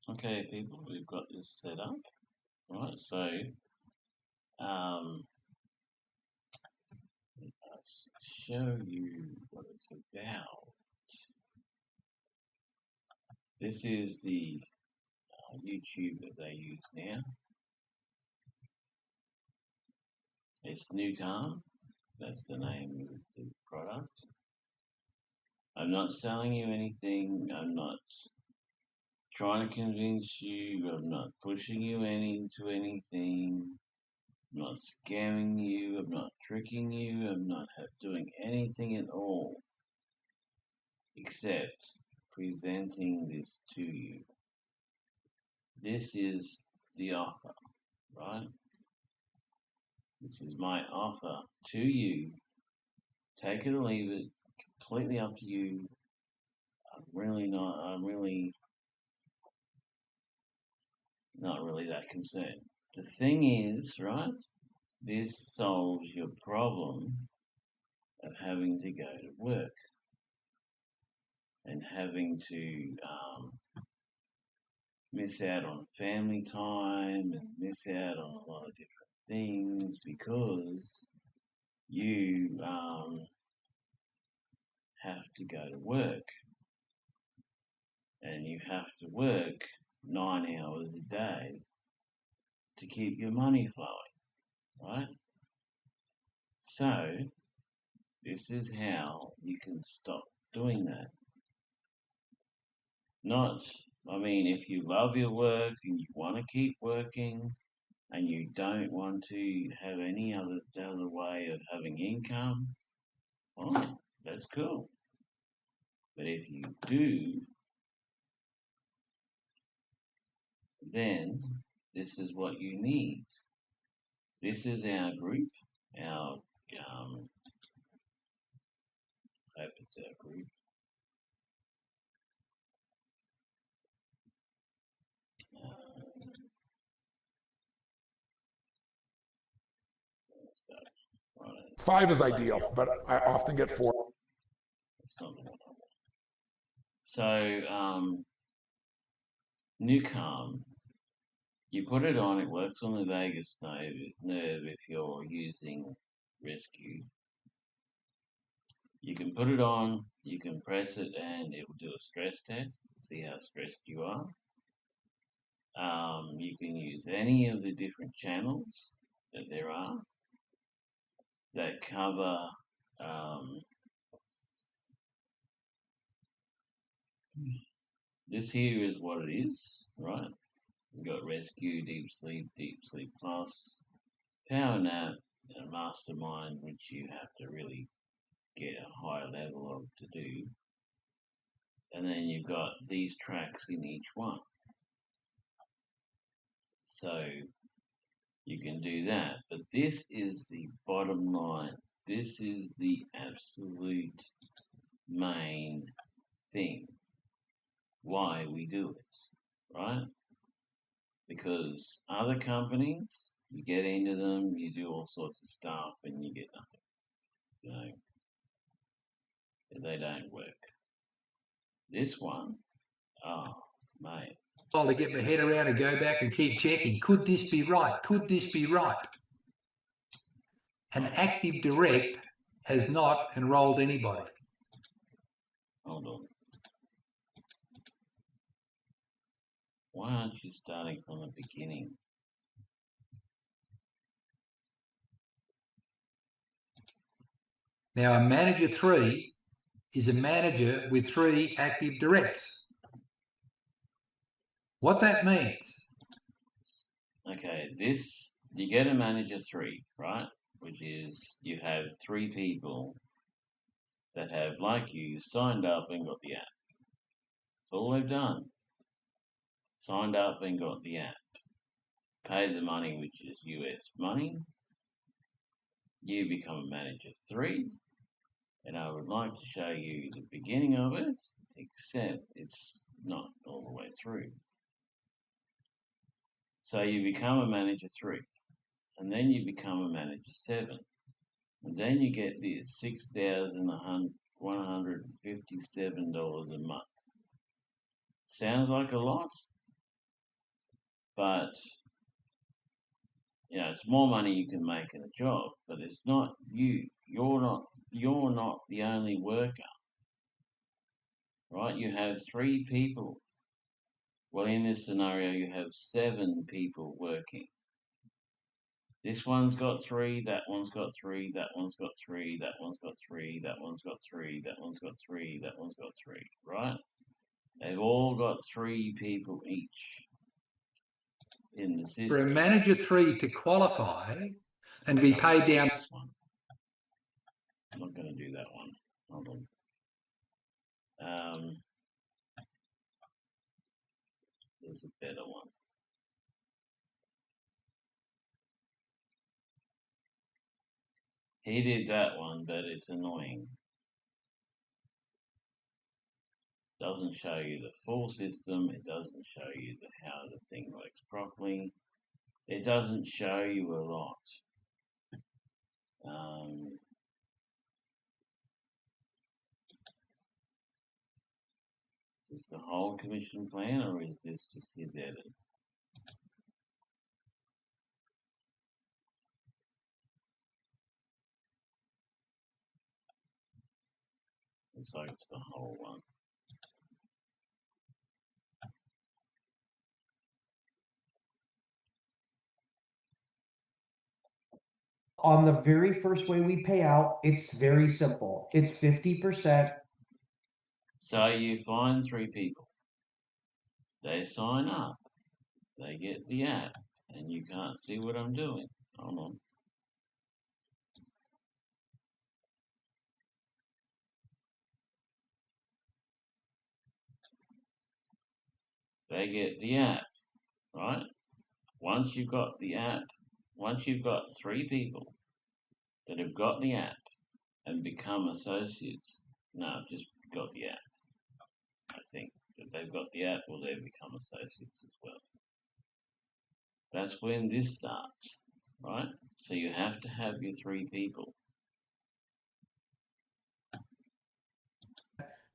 Okay, people, we've got this set up, right? So, um, let's show you what it's about. This is the YouTube that they use now. It's Newcom. That's the name of the product. I'm not selling you anything. I'm not trying to convince you. I'm not pushing you into anything. I'm not scamming you. I'm not tricking you. I'm not doing anything at all except presenting this to you. This is the offer, right? This is my offer to you. Take it or leave it. Completely up to you. I'm really not really that concerned. The thing is, right? This solves your problem of having to go to work and having to miss out on family time and miss out on a lot of different things because you have to go to work and you have to work 9 hours a day to keep your money flowing, right? So, this is how you can stop doing that. Not, I mean, if you love your work and you want to keep working and you don't want to have any other way of having income, fine, that's cool. But if you do, then this is what you need. This is our group, our I hope it's our group. So, right, Five is ideal, but I often get four. that's not the one I want. So, Newcom, you put it on, it works on the vagus nerve if you're using Rescue. You can put it on, you can press it, and it will do a stress test to see how stressed you are. You can use any of the different channels that there are that cover this here is what it is, right? We've got Rescue, Deep Sleep Plus, Power Nap, and Mastermind, which you have to really get a higher level of to do. And then you've got these tracks in each one. So you can do that. But this is the bottom line. This is the absolute main thing. Why we do it, right? Because other companies, you get into them, you do all sorts of stuff, and you get nothing. You know, they don't work. This one, oh, mate. To get my head around and go back and keep checking. Could this be right? Could this be right? And Active Direct has not enrolled anybody. Hold on. Why aren't you starting from the beginning? Now, a manager 3 is a manager with 3 active directs. What that means. Okay, this, you get a manager 3, right? Which is you have 3 people that have, like you, signed up and got the app. That's all they've done. Signed up and got the app. Paid the money, which is US money. You become a manager 3. And I would like to show you the beginning of it, except it's not all the way through. So you become a manager 3, and then you become a manager 7, and then you get this $6,157 a month. Sounds like a lot, but you know, it's more money you can make in a job, but it's not you. You're not the only worker, right? You have 3 people. Well, in this scenario, you have 7 people working. This one's got 3, that one's got 3, that one's got 3, that one's got 3, that one's got 3, that one's got 3, that one's got 3, right? They've all got 3 people each in the system. For a manager 3 to qualify and be paid down. This one. I'm not going to do that one. Hold on. There's a better one. He did that one, but it's annoying. Doesn't show you the full system. It doesn't show you how the thing works properly. It doesn't show you a lot. Is this the whole commission plan, or is this just his edit? Looks like it's the whole one. On the very first way we pay out, it's very simple. It's 50%. So you find 3 people. They sign up. They get the app. And you can't see what I'm doing. Hold on. They get the app, right? Once you've got the app, once you've got 3 people that have got the app and become associates, no, just got the app. I think if they've got the app, well, they've become associates as well. That's when this starts, right? So you have to have your 3 people.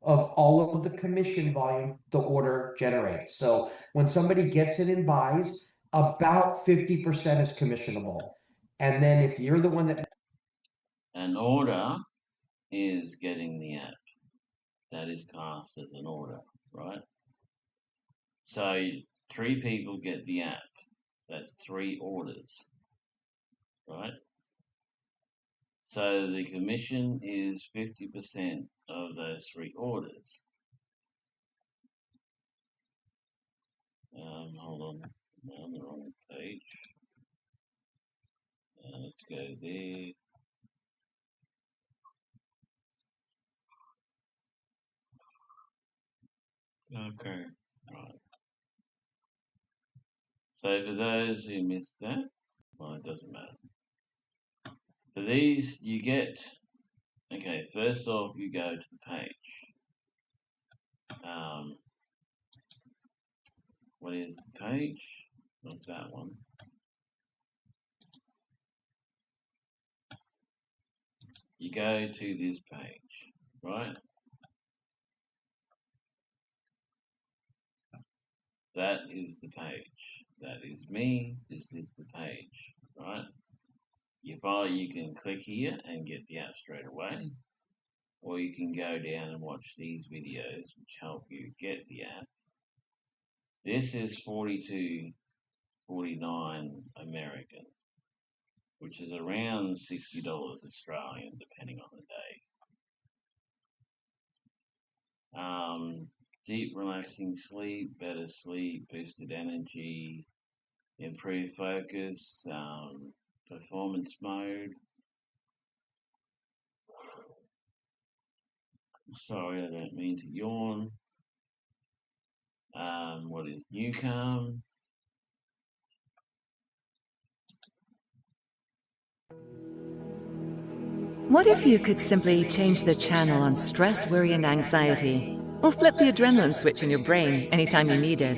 Of all of the commission volume the order generates. So when somebody gets it and buys, about 50% is commissionable. And then if you're the one that... An order is getting the app. That is classed as an order, right? So 3 people get the app. That's 3 orders, right? So the commission is 50% of those 3 orders. Hold on, I'm on the wrong page. Let's go there. Okay, right. So for those who missed that, well, it doesn't matter. For these, you get, okay, first off, you go to the page. What is the page? Not that one. You go to this page, right? That is the page. That is me. This is the page, right? You can click here and get the app straight away, or you can go down and watch these videos which help you get the app. This is $42.49 American, which is around $60 Australian, depending on the day. Deep, relaxing sleep, better sleep, boosted energy, improved focus, performance mode. Sorry, I don't mean to yawn. What is Newcom? What if you could simply change the channel on stress, worry, and anxiety? Or flip the adrenaline switch in your brain anytime you need it?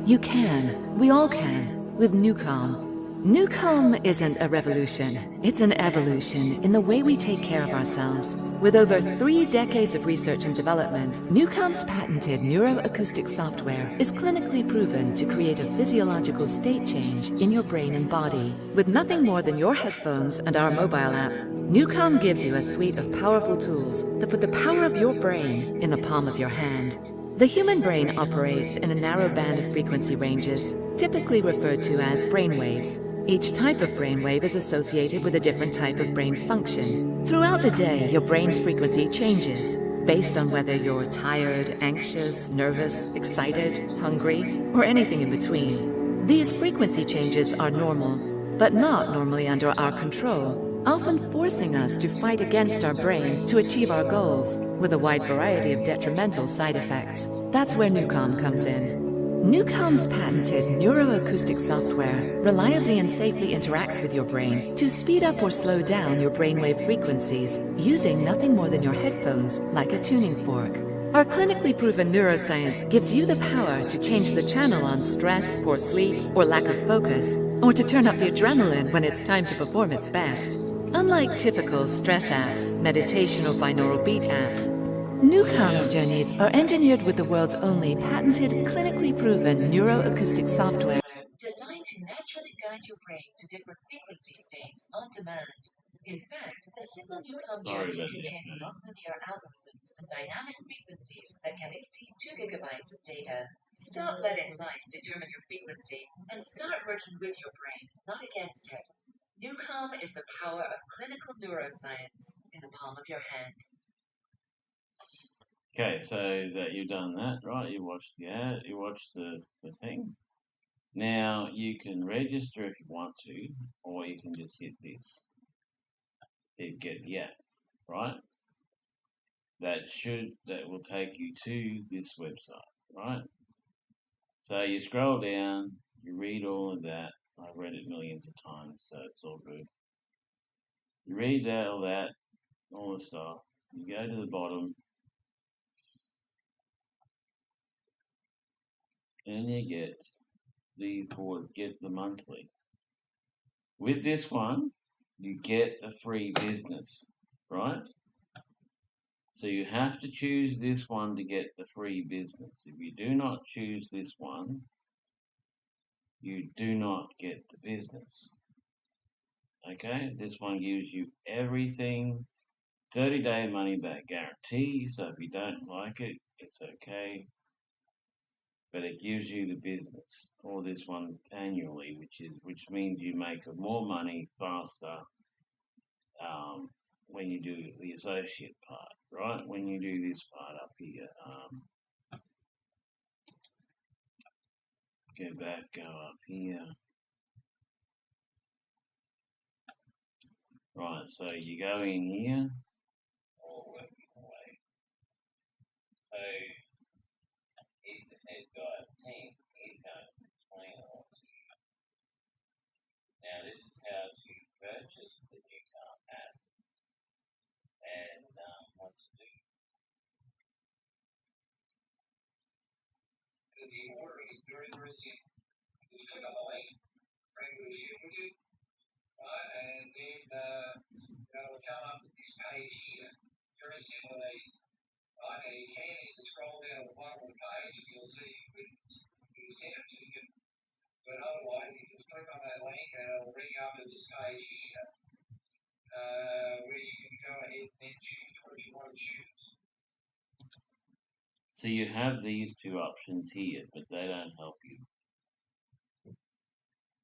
You can. We all can. With Newcom. Newcomb isn't a revolution, it's an evolution in the way we take care of ourselves. With over 3 decades of research and development, Newcomb's patented neuroacoustic software is clinically proven to create a physiological state change in your brain and body. With nothing more than your headphones and our mobile app, Newcomb gives you a suite of powerful tools that put the power of your brain in the palm of your hand. The human brain operates in a narrow band of frequency ranges, typically referred to as brainwaves. Each type of brainwave is associated with a different type of brain function. Throughout the day, your brain's frequency changes based on whether you're tired, anxious, nervous, excited, hungry, or anything in between. These frequency changes are normal, but not normally under our control, often forcing us to fight against our brain to achieve our goals, with a wide variety of detrimental side effects. That's where Newcomb comes in. Newcomb's patented neuroacoustic software reliably and safely interacts with your brain to speed up or slow down your brainwave frequencies using nothing more than your headphones, like a tuning fork. Our clinically proven neuroscience gives you the power to change the channel on stress, poor sleep, or lack of focus, or to turn up the adrenaline when it's time to perform its best. Unlike typical stress apps, meditation or binaural beat apps, Newcomb's journeys are engineered with the world's only patented, clinically proven neuroacoustic software designed to naturally guide your brain to different frequency states on demand. In fact, a simple Newcomb journey contains nonlinear algorithms and dynamic frequencies that can exceed 2 gigabytes of data. Stop letting life determine your frequency and start working with your brain, not against it. Newcomb is the power of clinical neuroscience in the palm of your hand. Okay, so that you've done that, right? You watched the ad, you watched the thing. Now you can register if you want to, or you can just hit this. Get the app, right? That will take you to this website, right? So you scroll down, you read all of that. I've read it millions of times, so it's all good. You read that, all the stuff. You go to the bottom, and you get the monthly. With this one, you get the free business, right? So you have to choose this one to get the free business. If you do not choose this one, you do not get the business. Okay, this one gives you everything, 30-day money back guarantee. So if you don't like it, it's okay. But it gives you the business, or this one annually, which means you make more money faster when you do the associate part, right? When you do this part up here, go up here. Right, so you go in here, all working away. So he's the head guy of the team. He's going to explain it all to you. Now this is how to purchase the Newcomb app and what to do. The ordering is very, very simple. Just click on the link, bring it here with you, right? And then it'll come up with this page here. Very similarly, right? Now you can either scroll down to the bottom of the page and you'll see who sent it to you. But otherwise, you just click on that link and it'll bring you up to this page here, where you can go ahead and then choose what you want to choose. So you have these two options here, but they don't help you.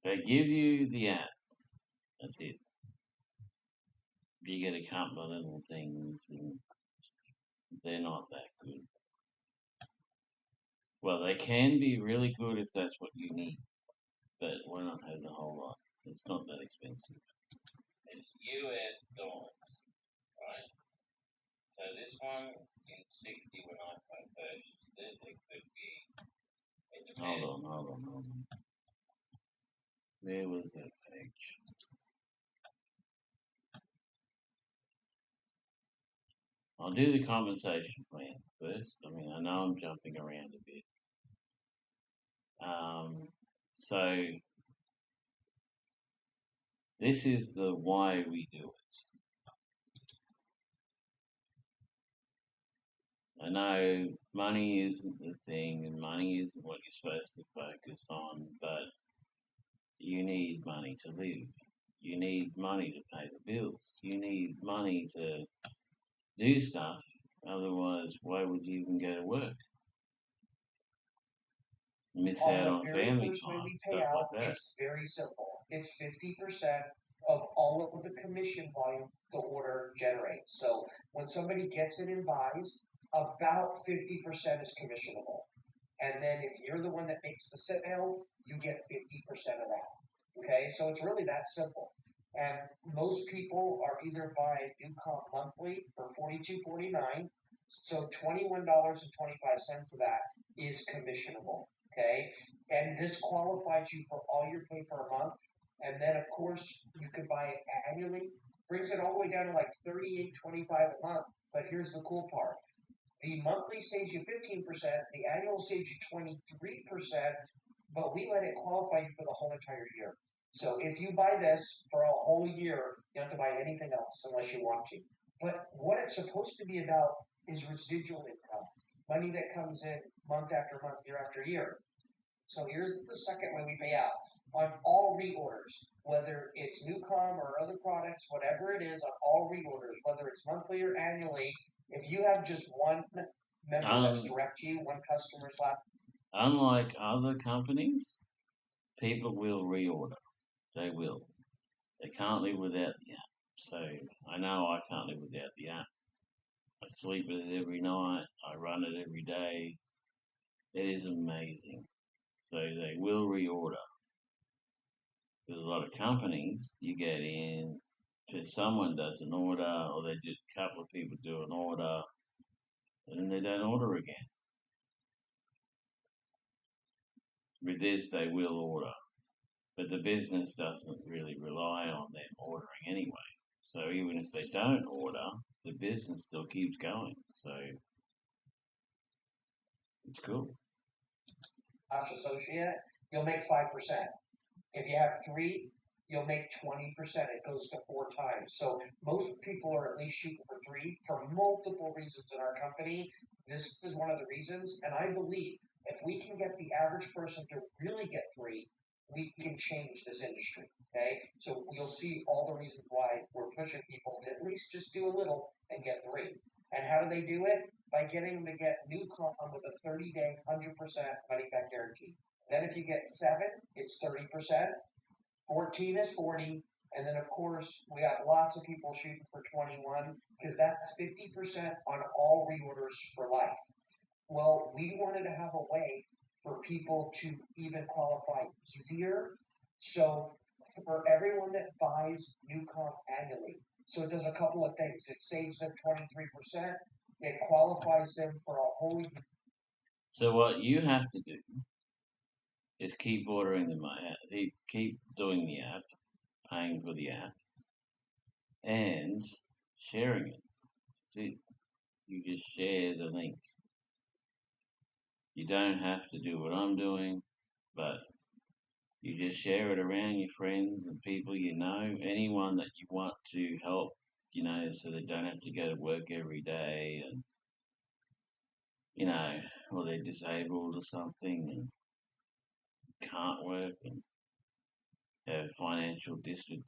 They give you the app. That's it. You get a couple of little things, and they're not that good. Well, they can be really good if that's what you need, but we're not having a whole lot. It's not that expensive. It's US dollars, right? So this one in 60 when I purchased it, it could be. Hold on. Where was that page? I'll do the compensation plan first. I mean, I know I'm jumping around a bit. So This is the why we do it. I know money isn't the thing, and money isn't what you're supposed to focus on, but you need money to live. You need money to pay the bills. You need money to do stuff. Otherwise, why would you even go to work? Miss On out the on very family first way time, we stuff pay out, like that. it's very simple. It's 50% of all of the commission volume the order generates. So when somebody gets it and buys, about 50% is commissionable. And then if you're the one that makes the sale, you get 50% of that. Okay, so it's really that simple. And most people are either buying new comp monthly for $42.49. So $21.25 of that is commissionable. Okay, and this qualifies you for all your pay for a month. And then of course you could buy it annually. Brings it all the way down to like $38.25 a month. But here's the cool part. The monthly saves you 15%, the annual saves you 23%, but we let it qualify you for the whole entire year. So if you buy this for a whole year, you don't have to buy anything else unless you want to. But what it's supposed to be about is residual income, money that comes in month after month, year after year. So here's the second way we pay out. On all reorders, whether it's Newcom or other products, whatever it is, on all reorders, whether it's monthly or annually, if you have just one member that's direct to you, one customer slot. Unlike other companies, people will reorder. They will. They can't live without the app. So I know I can't live without the app. I sleep with it every night. I run it every day. It is amazing. So they will reorder. There's a lot of companies you get in, someone does an order, or they just a couple of people do an order, and then they don't order again. With this, they will order, but the business doesn't really rely on them ordering anyway. So even if they don't order, the business still keeps going. So it's cool. Associate, you'll make 5%. If you have 3, you'll make 20%. It goes to 4 times. So most people are at least shooting for 3 for multiple reasons in our company. This is one of the reasons, and I believe if we can get the average person to really get 3, we can change this industry. Okay, so you'll see all the reasons why we're pushing people to at least just do a little and get 3. And how do they do it? By getting them to get new comp with a 30-day, 100% money back guarantee. Then if you get 7, it's 30%. 14 is 40. And then, of course, we got lots of people shooting for 21 because that's 50% on all reorders for life. Well, we wanted to have a way for people to even qualify easier. So for everyone that buys new comp annually, so it does a couple of things. It saves them 23%. It qualifies them for a whole year. So what you have to do is keep ordering keep doing the app, paying for the app, and sharing it. See, you just share the link. You don't have to do what I'm doing, but you just share it around your friends and people you know, anyone that you want to help, so they don't have to go to work every day and, or they're disabled or something and can't work and have financial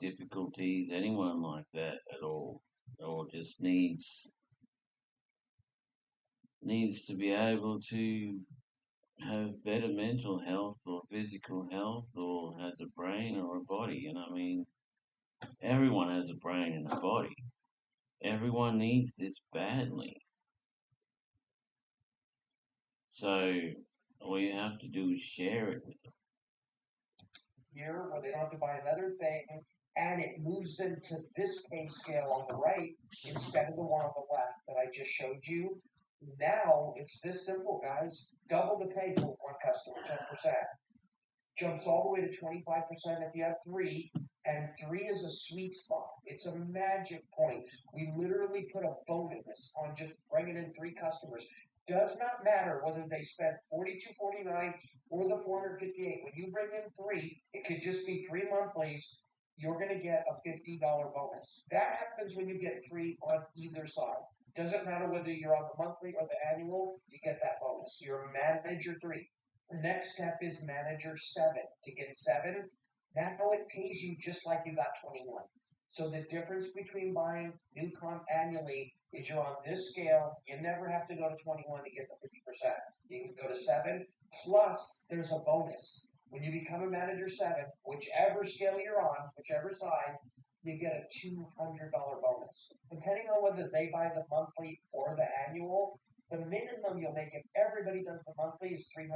difficulties, anyone like that at all, or just needs to be able to have better mental health or physical health, or has a brain or a body. And I mean, everyone has a brain and a body. Everyone needs this badly. So all you have to do is share it with them. Here, where they don't have to buy another thing, and it moves them to this pay scale on the right instead of the one on the left that I just showed you. Now it's this simple, guys. Double the pay for one customer, 10%. Jumps all the way to 25% if you have 3, and 3 is a sweet spot. It's a magic point. We literally put a bonus on just bringing in 3 customers. Does not matter whether they spent $42.49 or the $458. When you bring in 3, it could just be 3 monthlies. you're going to get a $50 bonus. That happens when you get 3 on either side. Doesn't matter whether you're on the monthly or the annual, you get that bonus. You're manager 3. The next step is manager 7. To get 7, now it pays you just like you got 21. So the difference between buying new comp annually is you're on this scale. You never have to go to 21 to get the 50%. You can go to 7, plus there's a bonus. When you become a manager 7, whichever scale you're on, whichever side, you get a $200 bonus. Depending on whether they buy the monthly or the annual, the minimum you'll make if everybody does the monthly is $325.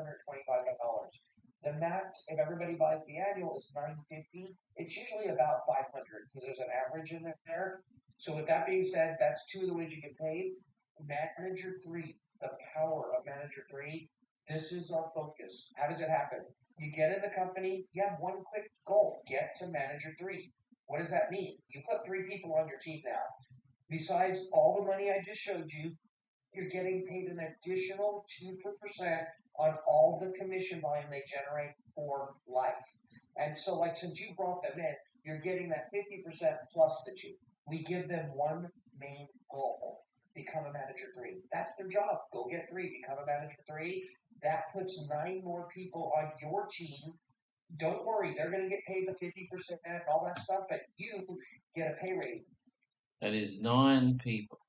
The max, if everybody buys the annual, is $950. It's usually about $500 because there's an average in there. So with that being said, that's 2 of the ways you get paid. Manager 3, the power of Manager 3. This is our focus. How does it happen? You get in the company, you have one quick goal, get to Manager 3. What does that mean? You put 3 people on your team now. Besides all the money I just showed you, you're getting paid an additional 2% on all the commission volume they generate for life. And so, like, since you brought them in, you're getting that 50% plus the 2. We give them one main goal: become a manager 3. That's their job. Go get 3, become a manager 3. That puts 9 more people on your team. Don't worry, they're going to get paid the 50% and all that stuff, but you get a pay rate. That is 9 people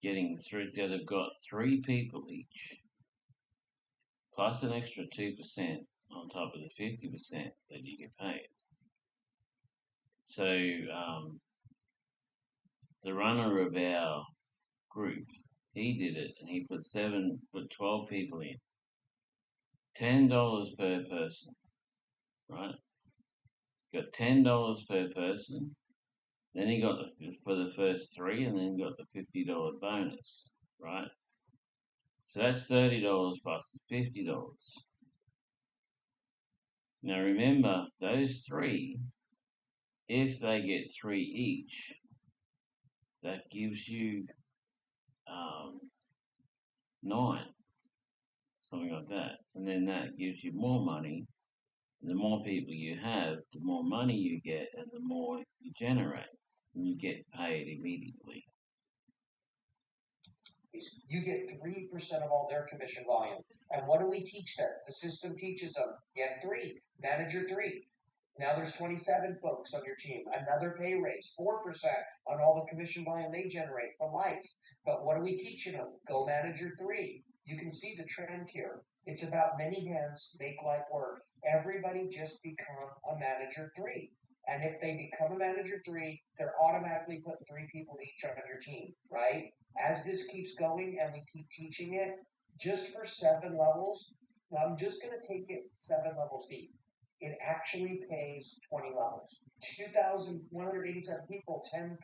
getting through that have got 3 people each, plus an extra 2% on top of the 50% that you get paid. So the runner of our group, he did it, and he put 12 people in. $10 per person, right? Got $10 per person. Then he got for the first 3, and then got the $50 bonus, right? So that's $30 plus $50. Now remember, those 3, if they get 3 each, that gives you 9, something like that, and then that gives you more money. And the more people you have, the more money you get, and the more you generate, and you get paid immediately. You get 3% of all their commission volume. And what do we teach them? The system teaches them, get 3, manager 3. Now there's 27 folks on your team. Another pay raise, 4% on all the commission volume they generate for life. But what are we teaching them? Go manager 3. You can see the trend here. It's about many hands make light work. Everybody just become a manager 3. And if they become a manager 3, they're automatically putting 3 people each on your team, right? As this keeps going and we keep teaching it, just for 7 levels, now I'm just going to take it 7 levels deep. It actually pays 20 levels. 2,187 people, 10%.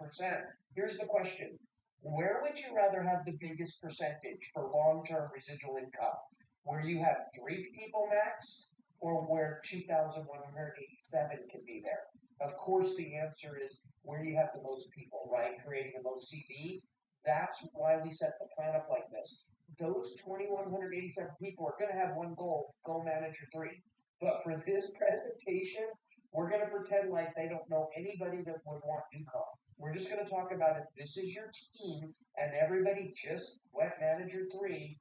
Here's the question. Where would you rather have the biggest percentage for long-term residual income? Where you have 3 people max, or where 2,187 can be there? Of course, the answer is where you have the most people, right? Creating the most CV. That's why we set the plan up like this. Those 2,187 people are going to have one goal: go manager 3. But for this presentation, we're going to pretend like they don't know anybody that would want Newcom. We're just going to talk about if this is your team and everybody just went manager 3,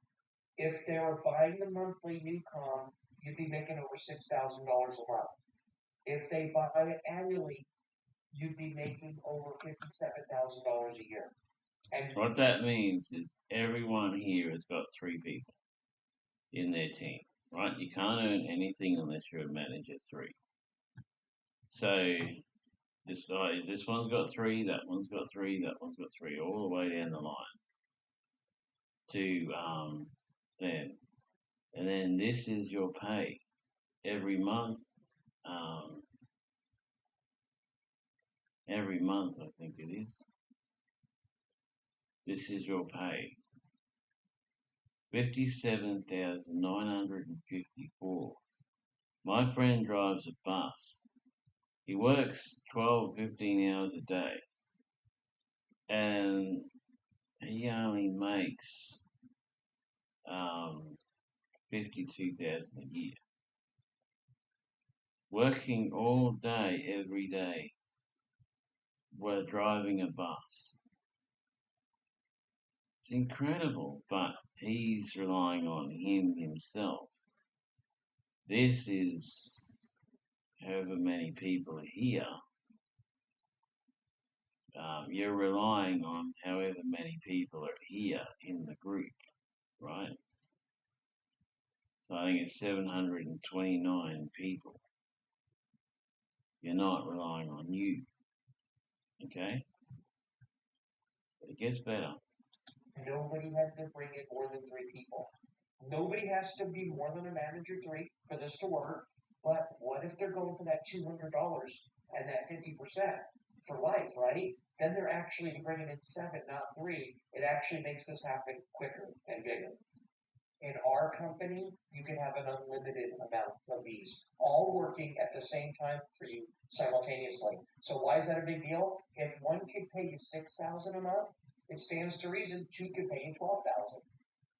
if they were buying the monthly Newcom, you'd be making over $6,000 a month. If they buy it annually, you'd be making over $57,000 a year. And what that means is everyone here has got 3 people in their team, right? You can't earn anything unless you're a manager 3. So this one's got 3, that one's got 3, that one's got 3, all the way down the line to them. And then this is your pay every month. Every month, I think it is. This is your pay. 57,954. My friend drives a bus. He works 12, 15 hours a day. And he only makes 52,000 a year. working all day, every day. We're driving a bus. It's incredible, but he's relying on himself. This is however many people are here. You're relying on however many people are here in the group, right? So I think it's 729 people. You're not relying on you, okay? But it gets better. Nobody had to bring in more than 3 people. Nobody has to be more than a manager 3 for this to work. But what if they're going for that $200 and that 50% for life, right? Then they're actually bringing in 7, not 3. It actually makes this happen quicker and bigger. In our company, you can have an unlimited amount of these, all working at the same time for you simultaneously. So why is that a big deal? If one could pay you $6,000 a month, it stands to reason 2 could pay you $12,000.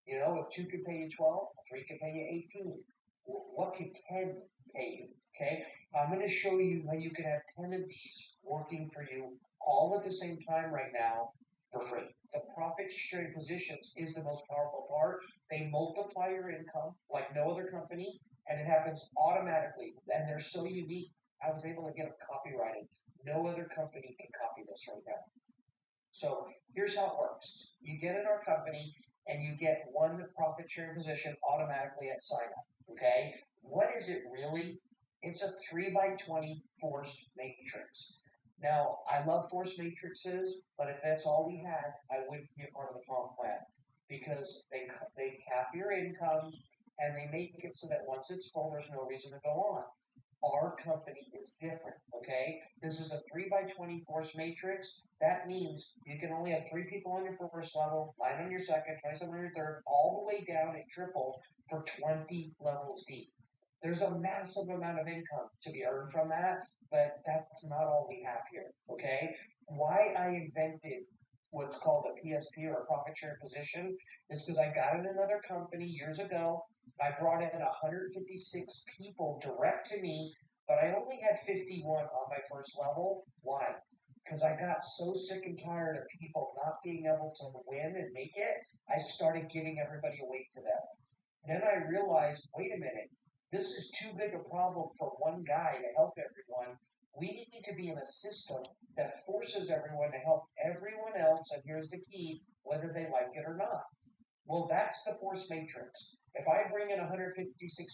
You know, if 2 could pay you 12, 3 could pay you 18. What could 10 pay you? Okay, I'm going to show you how you can have 10 of these working for you all at the same time right now for free. The profit sharing positions is the most powerful part. They multiply your income like no other company, and it happens automatically. And they're so unique. I was able to get them copyrighted. No other company can copy this right now. So here's how it works. You get in our company and you get one profit sharing position automatically at sign up. Okay? What is it really? It's a 3x20 forced matrix. Now, I love forced matrices, but if that's all we had, I wouldn't be a part of the comp plan because they cap your income and they make it so that once it's full, there's no reason to go on. Our company is different, okay? This is a 3x20 force matrix. That means you can only have 3 people on your first level, 9 on your second, 27 on your third, all the way down at triples for 20 levels deep. There's a massive amount of income to be earned from that, but that's not all we have here, okay? Why I invented what's called a PSP or a profit share position is because I got in another company years ago. I brought in 156 people direct to me, but I only had 51 on my first level. Why? Because I got so sick and tired of people not being able to win and make it, I started giving everybody away to them. Then I realized, wait a minute, this is too big a problem for one guy to help everyone. We need to be in a system that forces everyone to help everyone else, and here's the key, whether they like it or not. Well, that's the force matrix. If I bring in 156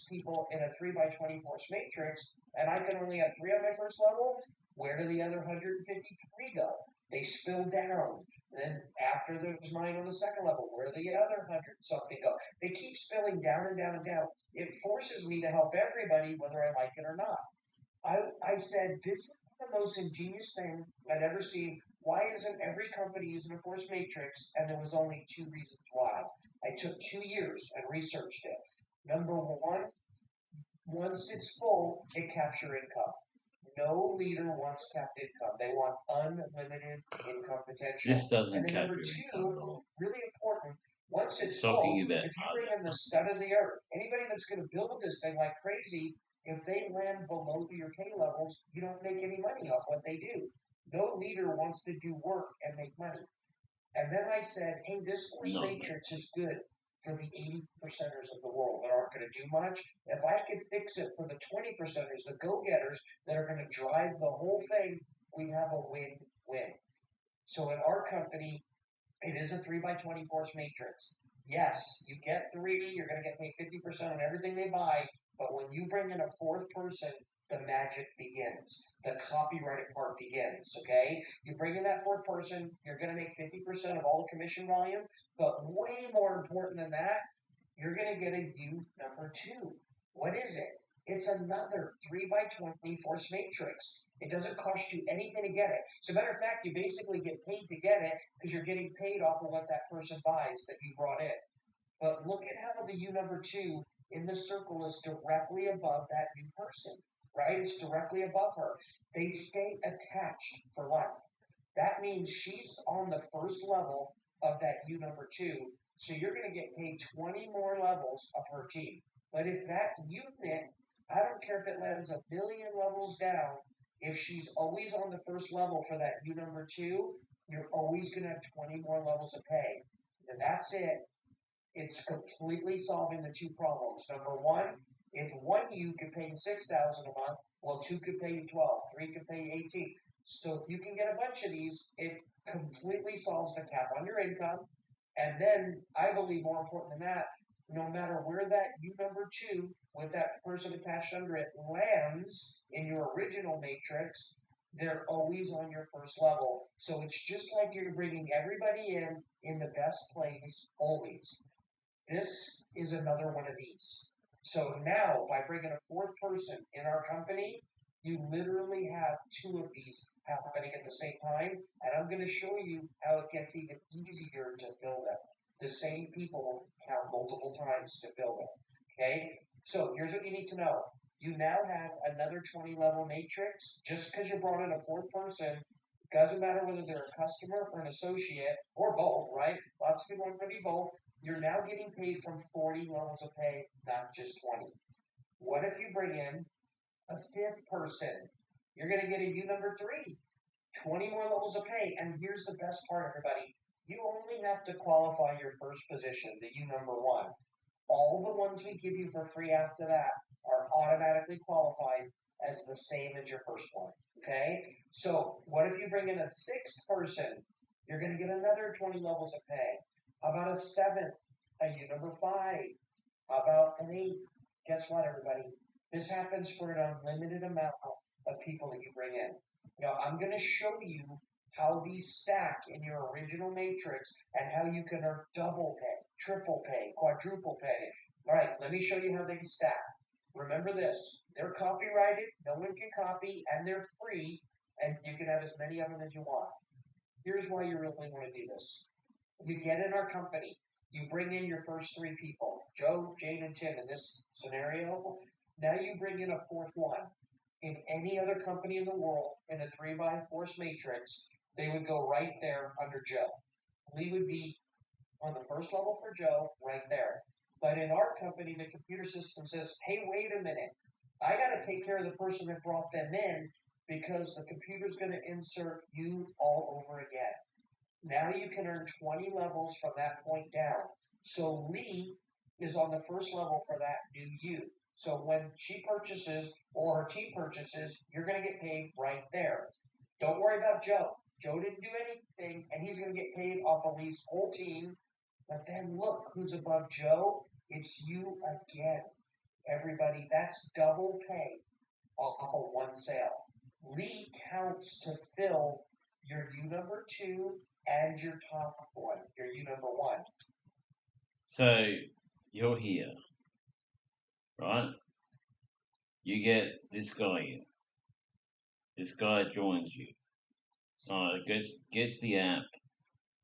people in a 3x20 force matrix, and I can only have 3 on my first level, where do the other 153 go? They spill down. Then after there's 9 on the second level, where do the other 100 something go? They keep spilling down and down and down. It forces me to help everybody, whether I like it or not. I said, this is the most ingenious thing I'd ever seen. Why isn't every company using a force matrix? And there was only 2 reasons why. I took 2 years and researched it. Number one, once it's full, it caps your income. No leader wants capped income. They want unlimited income potential. This doesn't And then cap number your two, income at all. really important, once it's Talking full, about if you bring in the stud of the earth, anybody that's going to build this thing like crazy, if they land below your pay levels, you don't make any money off what they do. No leader wants to do work and make money. And then I said, hey, this force matrix is good for the 80%ers of the world that aren't going to do much. If I could fix it for the 20%ers, the go-getters that are going to drive the whole thing, we have a win-win. So in our company, it is a 3x20 force matrix. Yes, you get 3, you're going to get paid 50% on everything they buy, but when you bring in a 4th person, the magic begins. The copyrighted part begins, okay? You bring in that 4th person, you're going to make 50% of all the commission volume, but way more important than that, you're going to get a U number 2. What is it? It's another 3x20 force matrix. It doesn't cost you anything to get it. As a matter of fact, you basically get paid to get it because you're getting paid off of what that person buys that you brought in. But look at how the U number 2 in the circle is directly above that new person, right? It's directly above her. They stay attached for life. That means she's on the first level of that U number 2, so you're going to get paid 20 more levels of her team. But if that unit I don't care if it lands a billion levels down. If she's always on the first level for that U number 2, you're always going to have 20 more levels of pay. And that's it. It's completely solving the two problems. Number one, if one U could pay you 6,000 a month, well, 2 could pay you 12, 3 could pay you 18. So if you can get a bunch of these, it completely solves the cap on your income. And then I believe more important than that, no matter where that U number 2 with that person attached under it lands in your original matrix, they're always on your first level. So it's just like you're bringing everybody in the best place always. This is another one of these. So now, by bringing a fourth person in our company, you literally have 2 of these happening at the same time. And I'm going to show you how it gets even easier to fill them. The same people count multiple times to fill them. Okay? So here's what you need to know. You now have another 20 level matrix. Just because you brought in a fourth person, doesn't matter whether they're a customer or an associate or both, right? Lots of people want to be both. You're now getting paid from 40 levels of pay, not just 20. What if you bring in a fifth person? You're going to get a U number 3, 20 more levels of pay. And here's the best part, everybody. You only have to qualify your first position, the U number 1. All the ones we give you for free after that are automatically qualified as the same as your first one. Okay? So what if you bring in a sixth person? You're going to get another 20 levels of pay. How about a 7th? A U number 5? How about an 8? Guess what, everybody? This happens for an unlimited amount of people that you bring in. Now, I'm going to show you how these stack in your original matrix and how you can earn double pay, triple pay, quadruple pay. All right, let me show you how they stack. Remember this, they're copyrighted, no one can copy, and they're free, and you can have as many of them as you want. Here's why you really want to do this. You get in our company, you bring in your first 3 people, Joe, Jane, and Tim in this scenario. Now you bring in a fourth one. In any other company in the world, in a 3x4 matrix, they would go right there under Joe. Lee would be on the first level for Joe, right there. But in our company, the computer system says, hey, wait a minute. I got to take care of the person that brought them in because the computer's going to insert you all over again. Now you can earn 20 levels from that point down. So Lee is on the first level for that new you. So when she purchases or her team purchases, you're going to get paid right there. Don't worry about Joe. Joe didn't do anything, and he's going to get paid off of Lee's whole team. But then look who's above Joe. It's you again. Everybody, that's double pay off of one sale. Lee counts to fill your U number 2 and your top one, your U number 1. So you're here, right? You get this guy in. This guy joins you. Gets the app,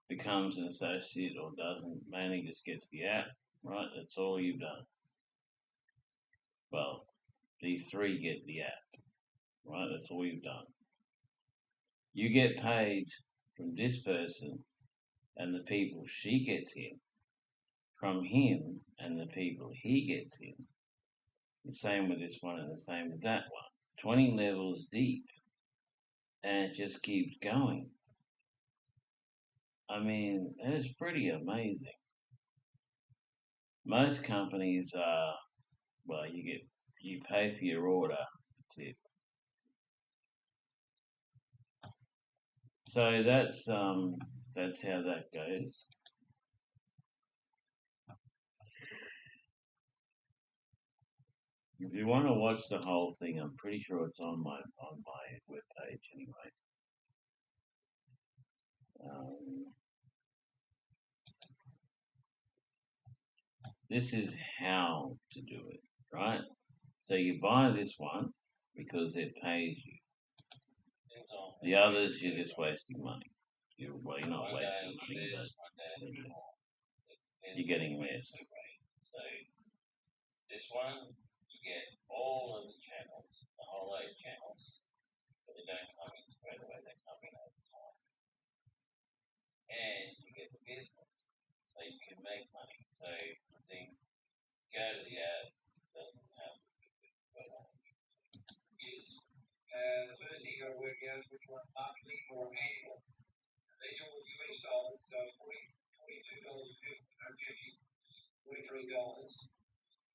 becomes an associate or doesn't, mainly just gets the app, right? That's all you've done. Well, these 3 get the app, right? That's all you've done. You get paid from this person and the people she gets in, from him and the people he gets in. The same with this one and the same with that one. 20 levels deep. And it just keeps going. I mean, it's pretty amazing. Most companies are, well, you pay for your order. That's it. So that's how that goes. If you want to watch the whole thing, I'm pretty sure it's on my webpage anyway. This is how to do it, right? So you buy this one because it pays you. The others, you're just wasting money. You're not wasting money, but you're getting less. So this one, you get all of the channels, the whole 8 channels, but they don't come in straight away, they come in over time. And you get the business, so you can make money. So the thing, go to the ad, doesn't have to be good, And the first thing you got to work out is which one monthly or annual. And these are all US dollars, so $42.50, $43.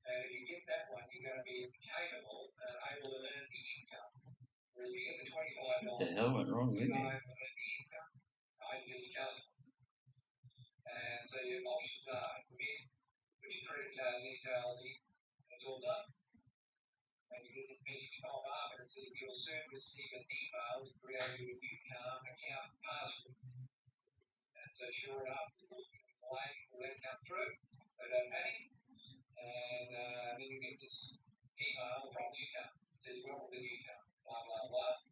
And if you get that one, you're going to be capable and able to earn the income. Whereas if you get the $25, What the hell went wrong with you're not you? able to earn the income. I just and so your options are commit, put your credit card details in, and it's all done. And you get this message pop up and it says you'll soon receive an email to create your new account password. And so sure enough, waiting for that to come through. So don't panic. And then you get this email from Newcomb. It says welcome to Newcomb, blah blah blah.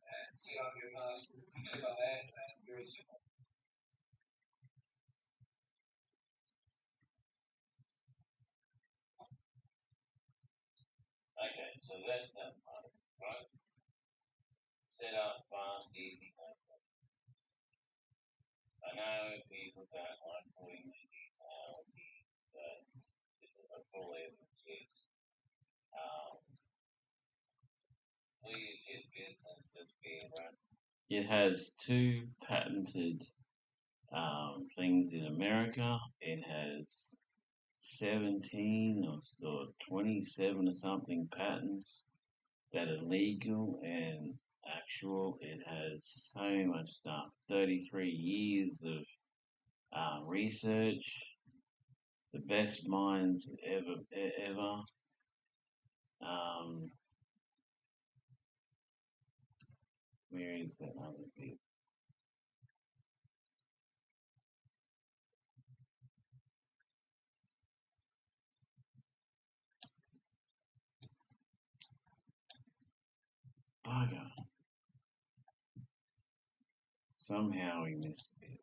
And set up your password. Click on that, and very simple. Okay, so that's that part, right? Set up fast, easy, no problem. I know people don't like putting the details in, but this is a full legit, legit business that's being run. It has 2 patented things in America. It has 17 or 27 or something patents that are legal and actual. It has so much stuff. 33 years of research. The best minds ever. Where is that other bit? Bugger. Somehow we missed it.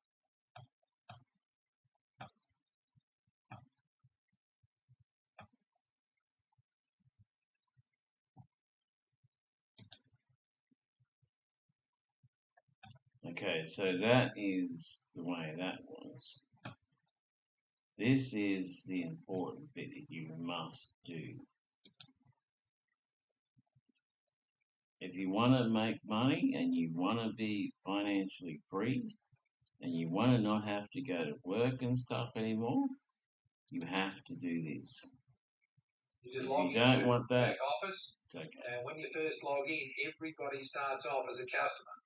Okay, so that is the way that was. This is the important bit that you must do. If you want to make money and you want to be financially free and you want to not have to go to work and stuff anymore, you have to do this. You just If log you don't into want that, back office, it's okay. and when you first log in, everybody starts off as a customer.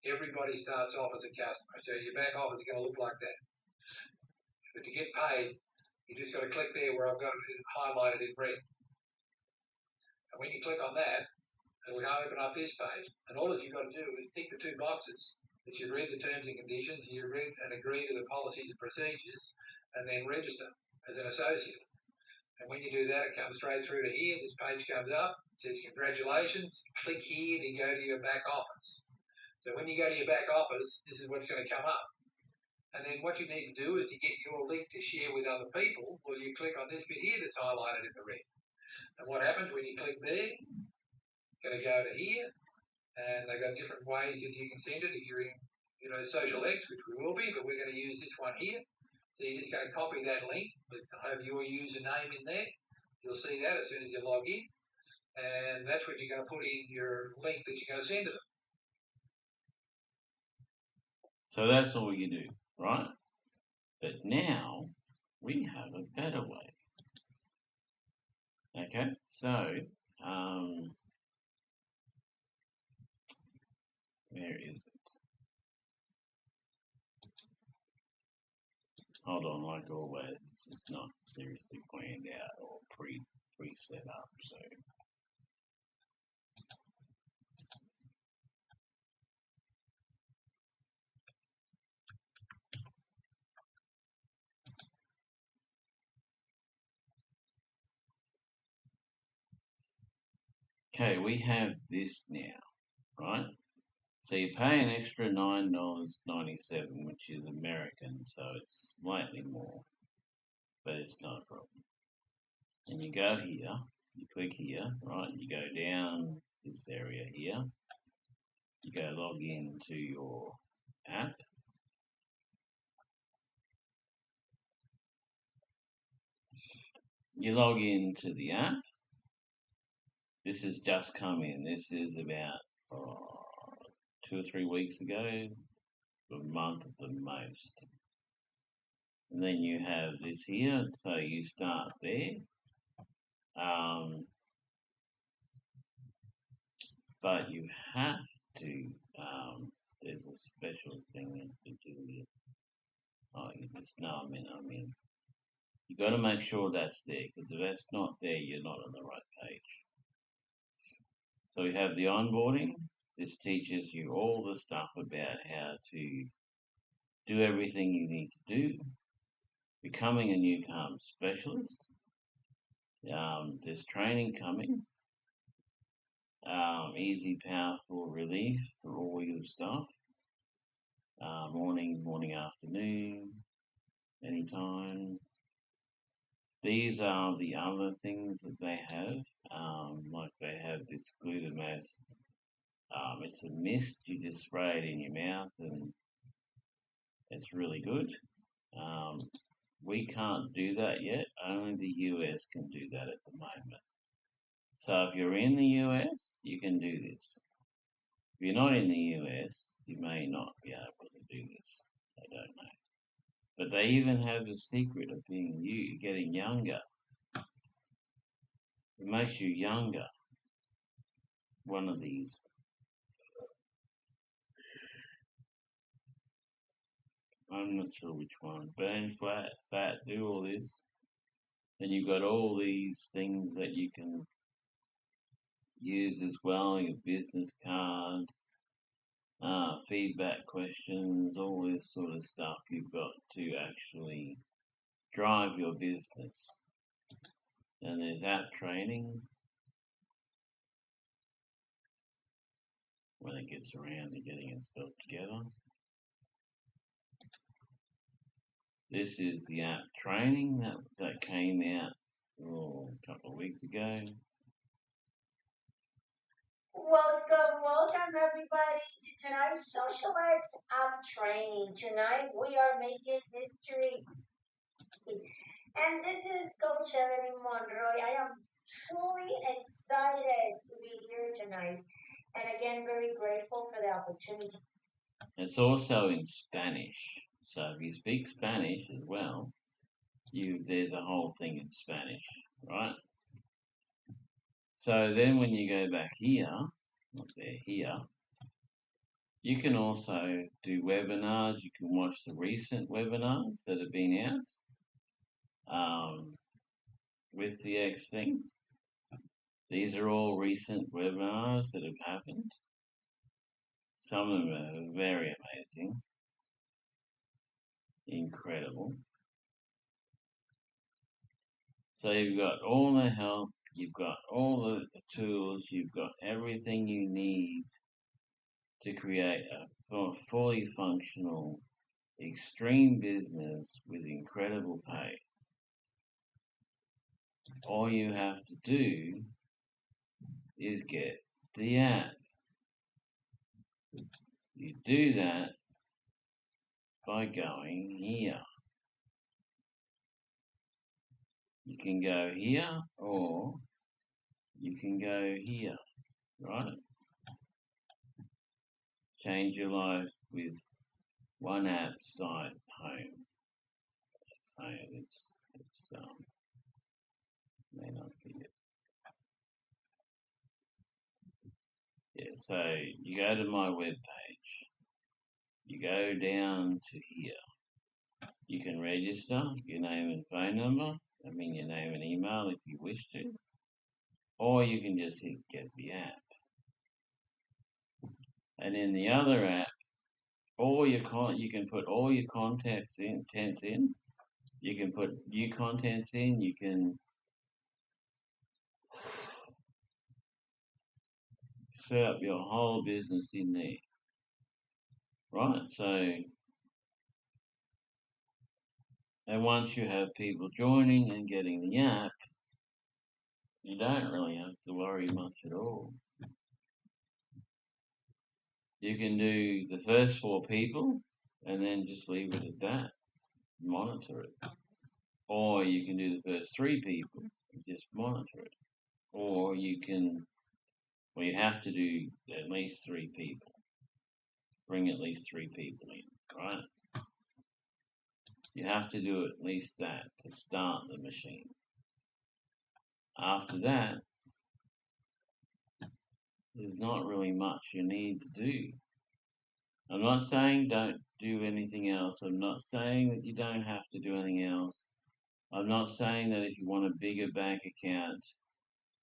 Everybody starts off as a customer. So your back office is going to look like that. But to get paid, you just got to click there where I've got it highlighted in red. And when you click on that, it'll open up this page. And all that you've got to do is tick the 2 boxes that you read the terms and conditions, you read and agree to the policies and procedures, and then register as an associate. And when you do that, it comes straight through to here. This page comes up, it says congratulations. Click here to go to your back office. So when you go to your back office, this is what's going to come up. And then what you need to do is to get your link to share with other people, well, you click on this bit here that's highlighted in the red. And what happens when you click there, it's going to go to here, and they've got different ways that you can send it if you're in, Social X, which we will be, but we're going to use this one here. So you're just going to copy that link, have your username in there. You'll see that as soon as you log in, and that's what you're going to put in your link that you're going to send to them. So that's all you do, right? But now we have a better way. Okay, so where is it? Hold on, like always, this is not seriously planned out or pre-set up, so. Okay, we have this now, right? So you pay an extra $9.97, which is American, so it's slightly more, but it's not a problem. And you go here, you click here, right? You go down this area here. You go log in to your app. You log into the app. This has just come in. This is about 2 or 3 weeks ago, a month at the most. And then you have this here, so you start there. But you have to, there's a special thing to do here. Oh, you just, no, I mean, you got to make sure that's there, because if that's not there, you're not on the right page. So we have the onboarding. This teaches you all the stuff about how to do everything you need to do. Becoming a new CALM specialist. There's training coming. Easy, powerful relief for all your stuff. Morning, afternoon, anytime. These are the other things that they have. Like they have this glutamase. It's a mist. You just spray it in your mouth, and it's really good. We can't do that yet. Only the US can do that at the moment. So if you're in the US, you can do this. If you're not in the US, you may not be able to do this. I don't know. But they even have a secret of getting younger. It makes you younger. One of these. I'm not sure which one. Burn fat, do all this. Then you've got all these things that you can use as well, your business card, feedback questions, all this sort of stuff you've got to actually drive your business. And there's app training when it gets around to getting itself together. This is the app training that came out a couple of weeks ago. Welcome everybody to tonight's Social Arts App Training. Tonight we are making history. And this is Coach Evelyn Monroy. I am truly excited to be here tonight. And again, very grateful for the opportunity. It's also in Spanish. So if you speak Spanish as well, there's a whole thing in Spanish, right? So then when you go back here, up there, here, you can also do webinars. You can watch the recent webinars that have been out with the X thing. These are all recent webinars that have happened. Some of them are very amazing. Incredible. So you've got all the help, you've got all the tools, you've got everything you need to create a fully functional, extreme business with incredible pay. All you have to do is get the app. You do that by going here. You can go here or you can go here, right? Change your life with one app site home. So it's may not be it. Yeah, so you go to my web page. You go down to here. You can register your name and phone number. Your name and email if you wish to. Or you can just hit get the app. And in the other app, you can put all your contents in. You can put new contents in. You can set up your whole business in there. Right? So, and once you have people joining and getting the app, you don't really have to worry much at all. You can do the first 4 people and then just leave it at that. Monitor it. Or you can do the first 3 people and just monitor it. Or you can Well, you have to do at least 3 people. Bring at least 3 people in, right? You have to do at least that to start the machine. After that, there's not really much you need to do. I'm not saying don't do anything else. I'm not saying that you don't have to do anything else. I'm not saying that if you want a bigger bank account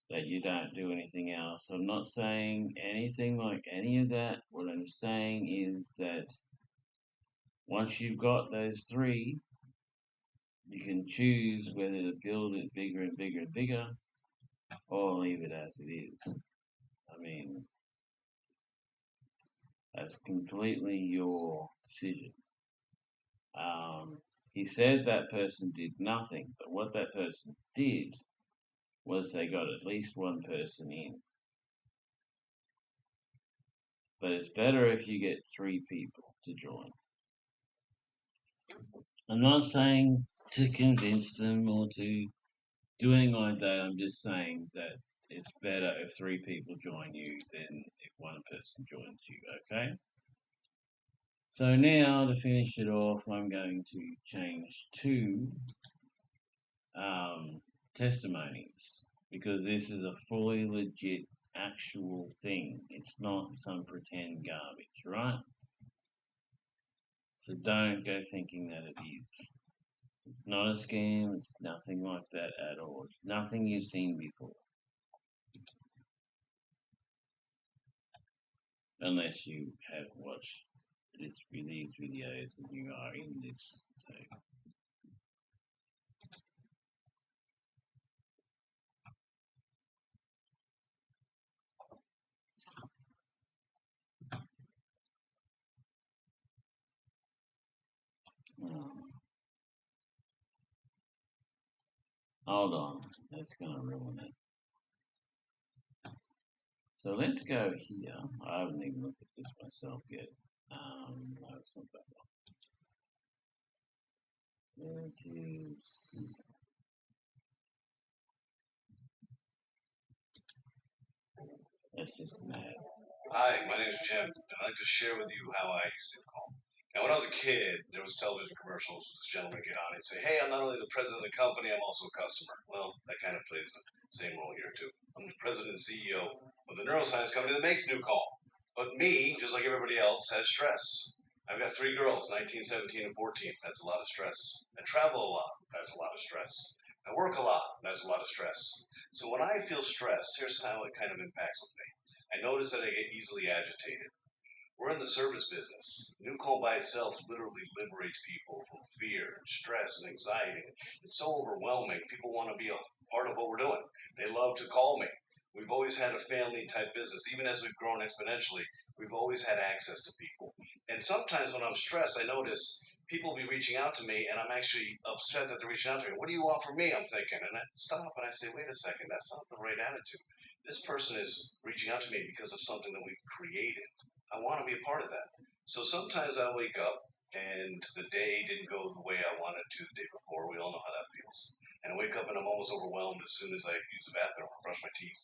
that you don't do anything else. I'm not saying anything like any of that. What I'm saying is that once you've got those 3, you can choose whether to build it bigger and bigger and bigger or leave it as it is. I mean, that's completely your decision. He said that person did nothing, but what that person did was they got at least 1 person in. But it's better if you get 3 people to join. I'm not saying to convince them or to do anything like that. I'm just saying that it's better if 3 people join you than if 1 person joins you, okay? So now, to finish it off, I'm going to change to testimonies, because this is a fully legit, actual thing. It's not some pretend garbage, right? So don't go thinking that it is. It's not a scam, it's nothing like that at all. It's nothing you've seen before. Unless you have watched these videos and you are in this. So. Hold on, that's going to ruin it. So let's go here. I haven't even looked at this myself yet. No, it's not that one. There it is. That's just an ad. Hi, my name is Jim, and I'd like to share with you how I used to call. Now, when I was a kid, there was television commercials. This gentleman would get on and say, "Hey, I'm not only the president of the company, I'm also a customer." Well, that kind of plays the same role here too. I'm the president and CEO of the neuroscience company that makes NewCall. But me, just like everybody else, has stress. I've got 3 girls, 19, 17, and 14. That's a lot of stress. I travel a lot. That's a lot of stress. I work a lot. That's a lot of stress. So when I feel stressed, here's how it kind of impacts with me. I notice that I get easily agitated. We're in the service business. NewCall by itself literally liberates people from fear, stress, and anxiety. It's so overwhelming. People want to be a part of what we're doing. They love to call me. We've always had a family type business. Even as we've grown exponentially, we've always had access to people. And sometimes when I'm stressed, I notice people will be reaching out to me, and I'm actually upset that they're reaching out to me. What do you want from me? I'm thinking. And I stop and I say, wait a second, that's not the right attitude. This person is reaching out to me because of something that we've created. I want to be a part of that. So sometimes I wake up and the day didn't go the way I wanted to the day before. We all know how that feels. And I wake up and I'm almost overwhelmed as soon as I use the bathroom or brush my teeth.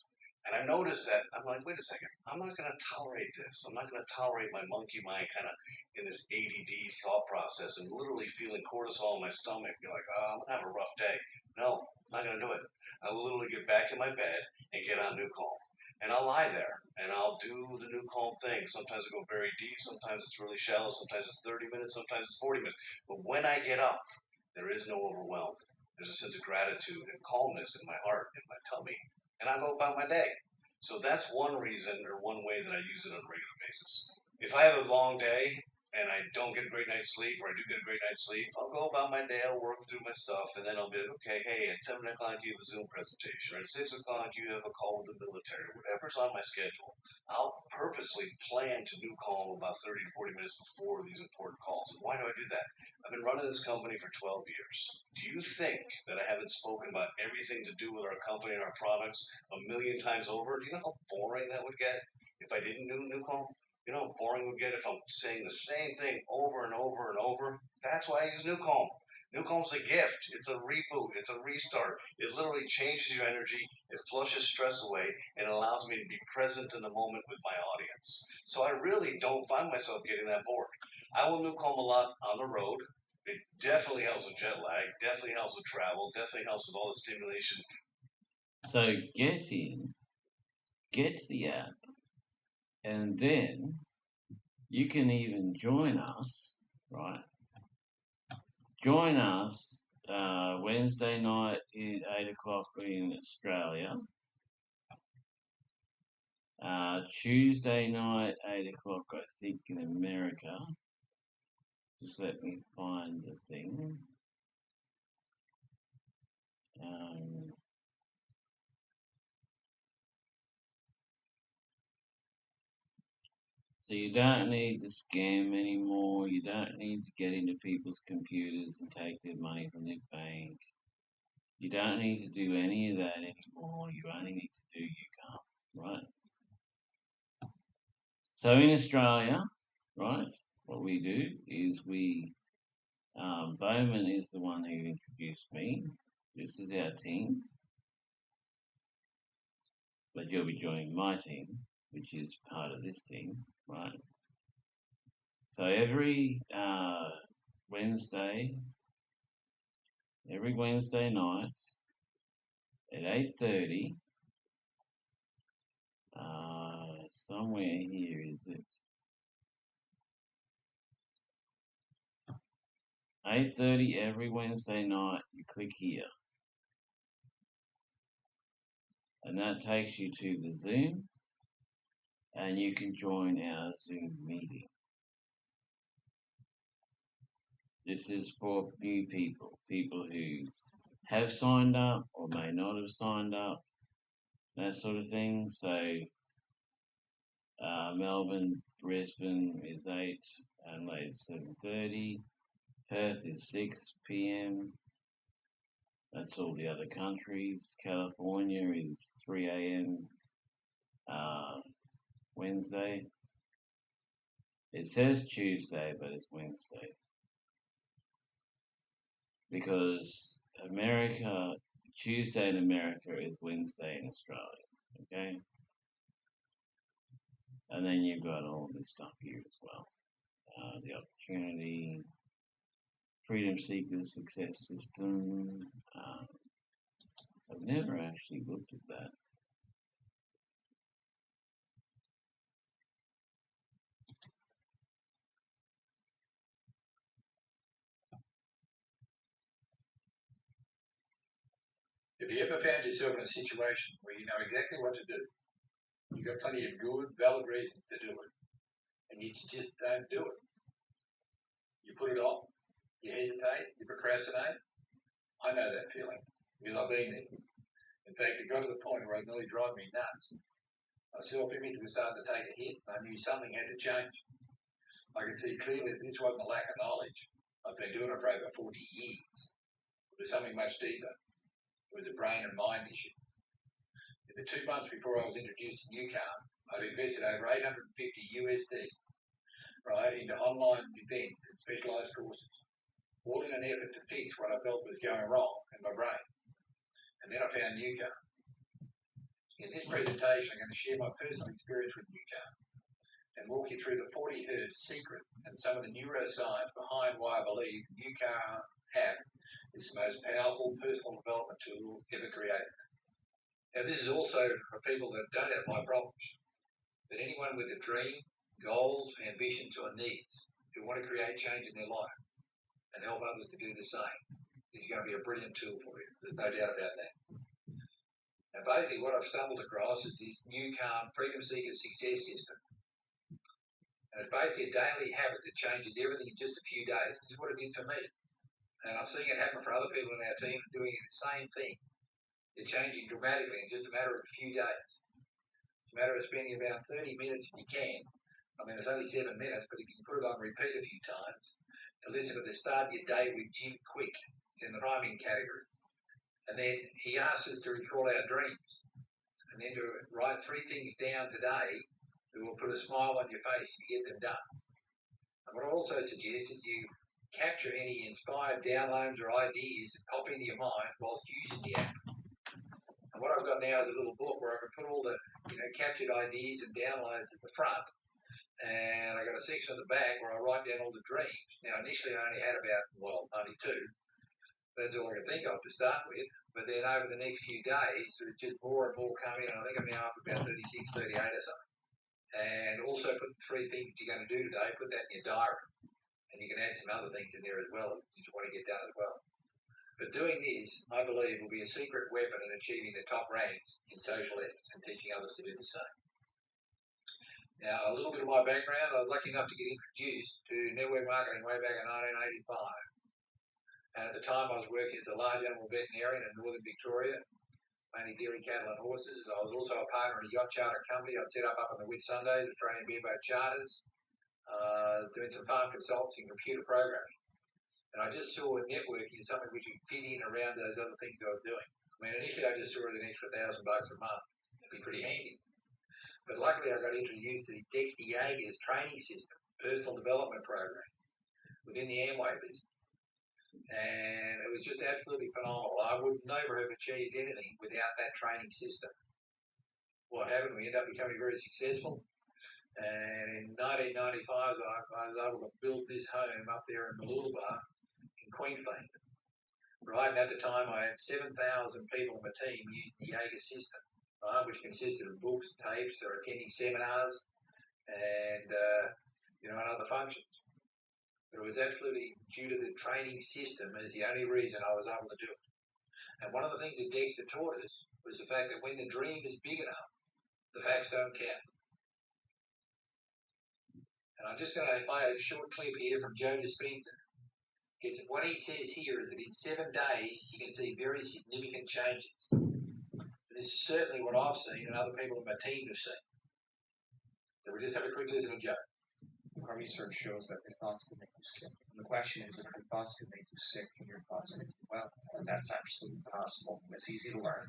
And I notice that I'm like, wait a second, I'm not going to tolerate this. I'm not going to tolerate my monkey mind kind of in this ADD thought process and literally feeling cortisol in my stomach. Be like, oh, I'm going to have a rough day. No, I'm not going to do it. I will literally get back in my bed and get on NewCall. And I'll lie there and I'll do the NewCall thing. Sometimes I go very deep, sometimes it's really shallow, sometimes it's 30 minutes, sometimes it's 40 minutes. But when I get up, there is no overwhelm. There's a sense of gratitude and calmness in my heart, in my tummy, and I go about my day. So that's one reason or one way that I use it on a regular basis. If I have a long day and I don't get a great night's sleep, or I do get a great night's sleep, I'll go about my day, I'll work through my stuff, and then I'll be like, okay, hey, at 7 o'clock you have a Zoom presentation, or at 6 o'clock you have a call with the military, whatever's on my schedule. I'll purposely plan to do call about 30 to 40 minutes before these important calls. And why do I do that? I've been running this company for 12 years. Do you think that I haven't spoken about everything to do with our company and our products a million times over? Do you know how boring that would get if I didn't do NewCall? You know how boring it would get if I'm saying the same thing over and over and over? That's why I use NewCall. Newcomb's a gift. It's a reboot. It's a restart. It literally changes your energy. It flushes stress away and allows me to be present in the moment with my audience. So I really don't find myself getting that bored. I will Newcomb a lot on the road. It definitely helps with jet lag. Definitely helps with travel. Definitely helps with all the stimulation. So get the app, and then you can even join us, right? Join us Wednesday night at 8 o'clock in Australia. Tuesday night, 8 o'clock, I think, in America. Just let me find the thing. So you don't need to scam anymore. You don't need to get into people's computers and take their money from their bank. You don't need to do any of that anymore. You only need to do UCAM, right? So in Australia, right, what we do is Bowman is the one who introduced me. This is our team. But you'll be joining my team, which is part of this team, right? So every Wednesday night at 8:30, somewhere here is it? 8:30 every Wednesday night. You click here, and that takes you to the Zoom, and you can join our Zoom meeting. This is for new people who have signed up or may not have signed up, that sort of thing. So Melbourne, Brisbane is 8, Adelaide 7:30, Perth is 6 p.m. That's all the other countries. California is 3 a.m. Wednesday. It says Tuesday, but it's Wednesday. Because Tuesday in America is Wednesday in Australia. Okay? And then you've got all this stuff here as well. The opportunity, freedom seekers, success system. I've never actually looked at that. Have you ever found yourself in a situation where you know exactly what to do? You've got plenty of good, valid reasons to do it, and you just don't do it. You put it off, you hesitate, you procrastinate. I know that feeling because I've been there. In fact, it got to the point where it nearly drove me nuts. My self-image was starting to take a hit, and I knew something had to change. I could see clearly that this wasn't a lack of knowledge. I've been doing it for over 40 years. It was something much deeper. It was a brain and mind issue. In the 2 months before I was introduced to UCAM, I'd invested over $850 USD, right, into online events and specialised courses, all in an effort to fix what I felt was going wrong in my brain. And then I found UCAM. In this presentation, I'm going to share my personal experience with UCAM and walk you through the 40 Hertz secret and some of the neuroscience behind why I believe the UCAM app is the most powerful personal development tool ever created. Now, this is also for people that don't have my problems, but anyone with a dream, goals, ambitions, or needs who want to create change in their life and help others to do the same. This is going to be a brilliant tool for you. There's no doubt about that. Now, basically, what I've stumbled across is this UCAM Freedom Seeker Success System. And it's basically a daily habit that changes everything in just a few days. This is what it did for me. And I'm seeing it happen for other people in our team doing the same thing. They're changing dramatically in just a matter of a few days. It's a matter of spending about 30 minutes if you can. I mean, it's only 7 minutes, but if you can put it on repeat a few times, to listen to the Start Your Day with Jim Quick in the priming category. And then he asks us to recall our dreams and then to write 3 things down today that will put a smile on your face if you get them done. And what I also suggest is you capture any inspired downloads or ideas that pop into your mind whilst using the app. And what I've got now is a little book where I can put all the captured ideas and downloads at the front, and I got a section at the back where I write down all the dreams. Now initially I only had about 92. That's all I could think of to start with. But then over the next few days, there's just more and more coming, and I think I'm now up about 36, 38 or something. And also put the 3 things that you're going to do today, put that in your diary. And you can add some other things in there as well that you want to get done as well. But doing this, I believe, will be a secret weapon in achieving the top ranks in social ethics and teaching others to do the same. Now, a little bit of my background, I was lucky enough to get introduced to network marketing way back in 1985. And at the time, I was working as a large animal veterinarian in northern Victoria, mainly dairy, cattle and horses. I was also a partner in a yacht charter company I'd set up on the Whitsundays, Australian Bareboat Charters, doing some farm consulting and computer programming. And I just saw networking as something which would fit in around those other things I was doing. I mean, initially I just saw it as an extra $1,000 a month. It'd be pretty handy. But luckily I got introduced to Dexter Yeager's training system, personal development program, within the Amway business. And it was just absolutely phenomenal. I would never have achieved anything without that training system. What happened? We ended up becoming very successful. And in 1995, I was able to build this home up there in Mooloolaba in Queensland. Right, and at the time I had 7,000 people on my team using the Yeager system, right, which consisted of books, tapes, or attending seminars, and and other functions. But it was absolutely due to the training system as the only reason I was able to do it. And one of the things that Dexter taught us was the fact that when the dream is big enough, the facts don't count. And I'm just going to play a short clip here from Joe Dispenza. Because what he says here is that in 7 days, you can see very significant changes. This is certainly what I've seen and other people in my team have seen. So we'll just have a quick listen to Joe. Our research shows that your thoughts can make you sick. And the question is, if your thoughts can make you sick, can your thoughts make you well? And that's absolutely possible. It's easy to learn.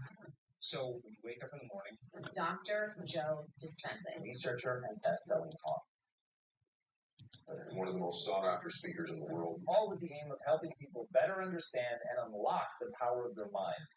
So when you wake up in the morning, Dr. Joe Dispenza, researcher and best-selling author. One of the most sought-after speakers in the world. All with the aim of helping people better understand and unlock the power of their minds.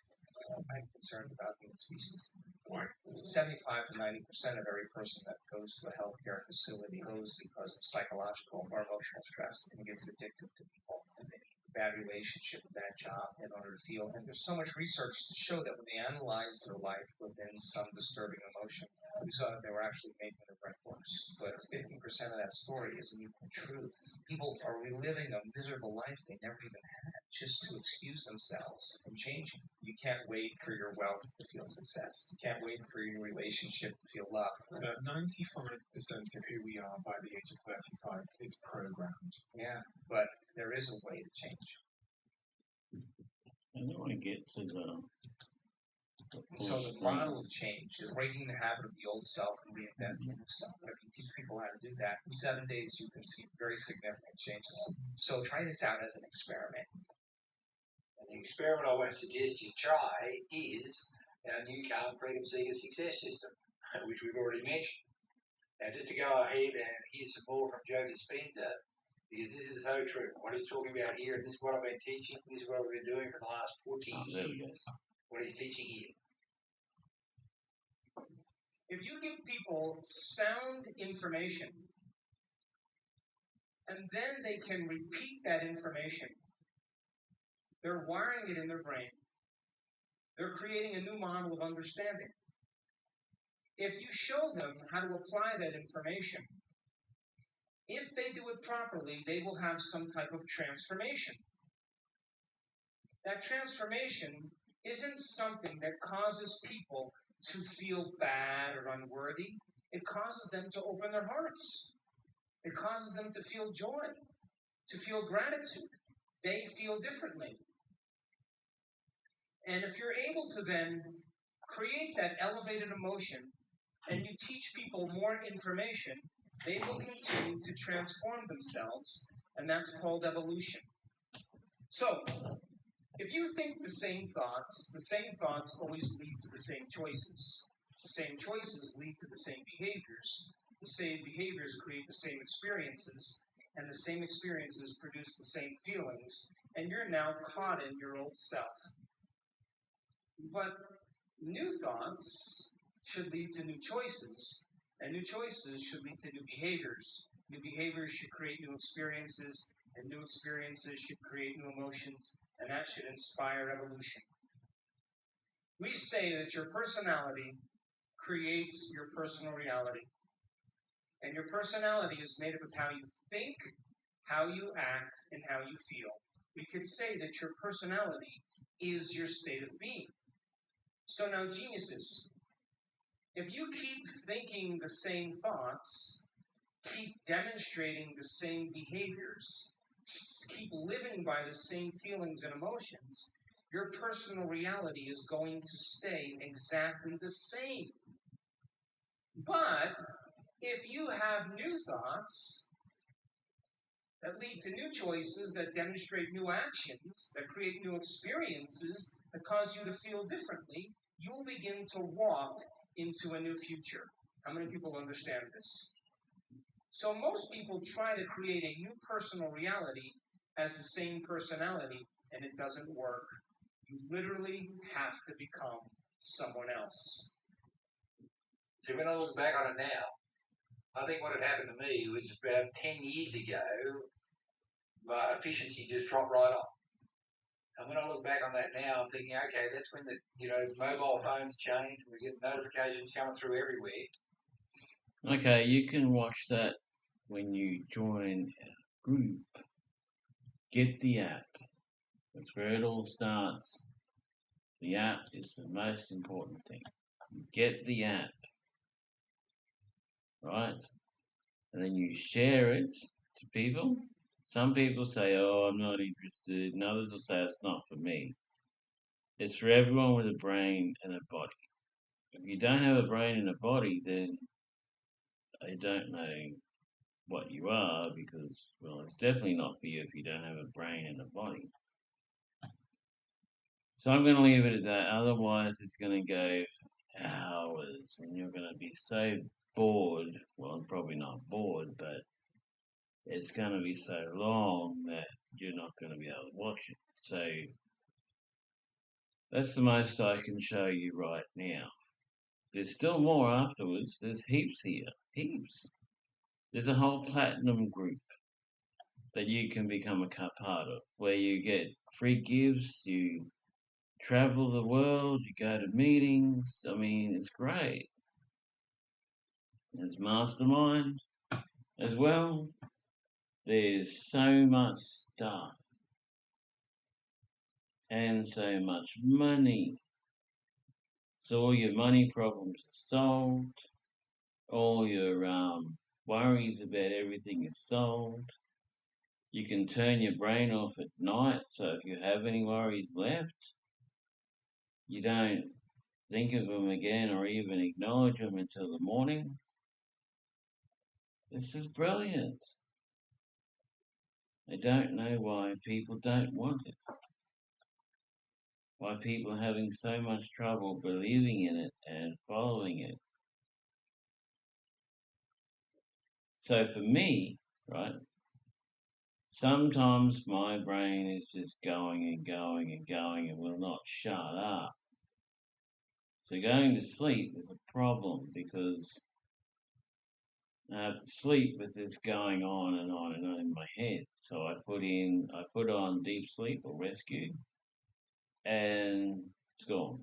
I'm concerned about human species. Why? 75 to 90% of every person that goes to a healthcare facility goes because of psychological or emotional stress, and it gets addictive to people. And they need a bad relationship, a bad job in order to feel. And there's so much research to show that when they analyze their life within some disturbing emotion, we saw that they were actually making their brain worse. But 50% of that story isn't even the truth. People are reliving a miserable life they never even had just to excuse themselves from changing. You can't wait for your wealth to feel success. You can't wait for your relationship to feel love. 95% of who we are by the age of 35 is programmed. Yeah, but there is a way to change. And then we get to the So the model of change is breaking the habit of the old self and reinventing the new self. If you teach people how to do that, in 7 days you can see very significant changes. So try this out as an experiment. And the experiment I want to suggest you try is our new Calm Freedom Seeker Success System, which we've already mentioned. Now, just to go ahead and hear some more from Joe Dispenza, because this is so true. What he's talking about here, and this is what I've been teaching, this is what we've been doing for the last 40 years, what he's teaching here. If you give people sound information, and then they can repeat that information, they're wiring it in their brain. They're creating a new model of understanding. If you show them how to apply that information, if they do it properly, they will have some type of transformation. That transformation isn't something that causes people to feel bad or unworthy. It causes them to open their hearts. It causes them to feel joy, to feel gratitude. They feel differently. And if you're able to then create that elevated emotion and you teach people more information, they will continue to transform themselves, and that's called evolution. So, if you think the same thoughts always lead to the same choices. The same choices lead to the same behaviors. The same behaviors create the same experiences. and the same experiences produce the same feelings, and you're now caught in your old self. But new thoughts should lead to new choices, and new choices should lead to new behaviors. New behaviors should create new experiences, and new experiences should create new emotions, and that should inspire evolution. We say that your personality creates your personal reality. And your personality is made up of how you think, how you act, and how you feel. We could say that your personality is your state of being. So now, geniuses, if you keep thinking the same thoughts, keep demonstrating the same behaviors, keep living by the same feelings and emotions, your personal reality is going to stay exactly the same. But if you have new thoughts that lead to new choices, that demonstrate new actions, that create new experiences, that cause you to feel differently, you will begin to walk into a new future. How many people understand this? So most people try to create a new personal reality as the same personality, and it doesn't work. You literally have to become someone else. See, when I look back on it now, I think what had happened to me was about 10 years ago, my efficiency just dropped right off. And when I look back on that now, I'm thinking, okay, that's when the mobile phones changed. We get notifications coming through everywhere. Okay, you can watch that when you join a group. Get the app. That's where it all starts. The app is the most important thing. Get the app, right? And then you share it to people. Some people say, oh, I'm not interested. And others will say, it's not for me. It's for everyone with a brain and a body. If you don't have a brain and a body, then I don't know what you are because, well, it's definitely not for you if you don't have a brain and a body. So I'm going to leave it at that. Otherwise, it's going to go hours and you're going to be so bored. Well, I'm probably not bored, but it's going to be so long that you're not going to be able to watch it. So that's the most I can show you right now. There's still more afterwards. There's heaps here. Heaps. There's a whole platinum group that you can become a part of where you get free gifts, you travel the world, you go to meetings. I mean, it's great. There's mastermind as well. There's so much stuff and so much money. So all your money problems are solved. All your worries about everything is solved. You can turn your brain off at night, so if you have any worries left, you don't think of them again or even acknowledge them until the morning. This is brilliant. I don't know why people don't want it. Why people are having so much trouble believing in it and following it. So for me, right, sometimes my brain is just going and going and going and will not shut up. So going to sleep is a problem because I have to sleep with this going on and on and on in my head. So I put on deep sleep or rescue and it's gone.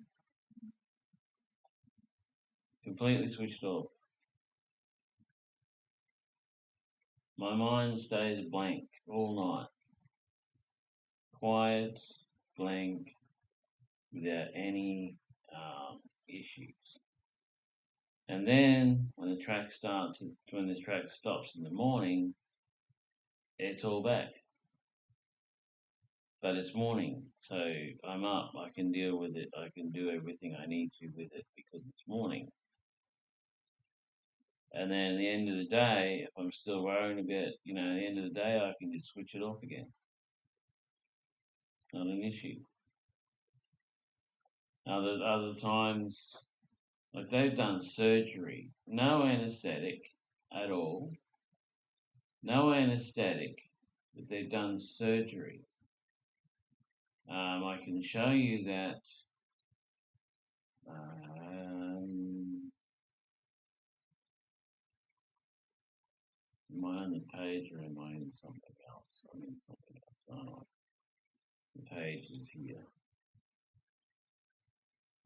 Completely switched off. My mind stays blank all night. Quiet, blank, without any issues. And then when the track stops in the morning, it's all back. But it's morning, so I'm up. I can deal with it. I can do everything I need to with it because it's morning. And then at the end of the day, if I'm still worrying about, at the end of the day, I can just switch it off again. Not an issue. Other times, like they've done surgery, no anesthetic at all. no anaesthetic, but they've done surgery. I can show you that. Am I on the page or am I in something else? I'm in something else. Oh, the page is here.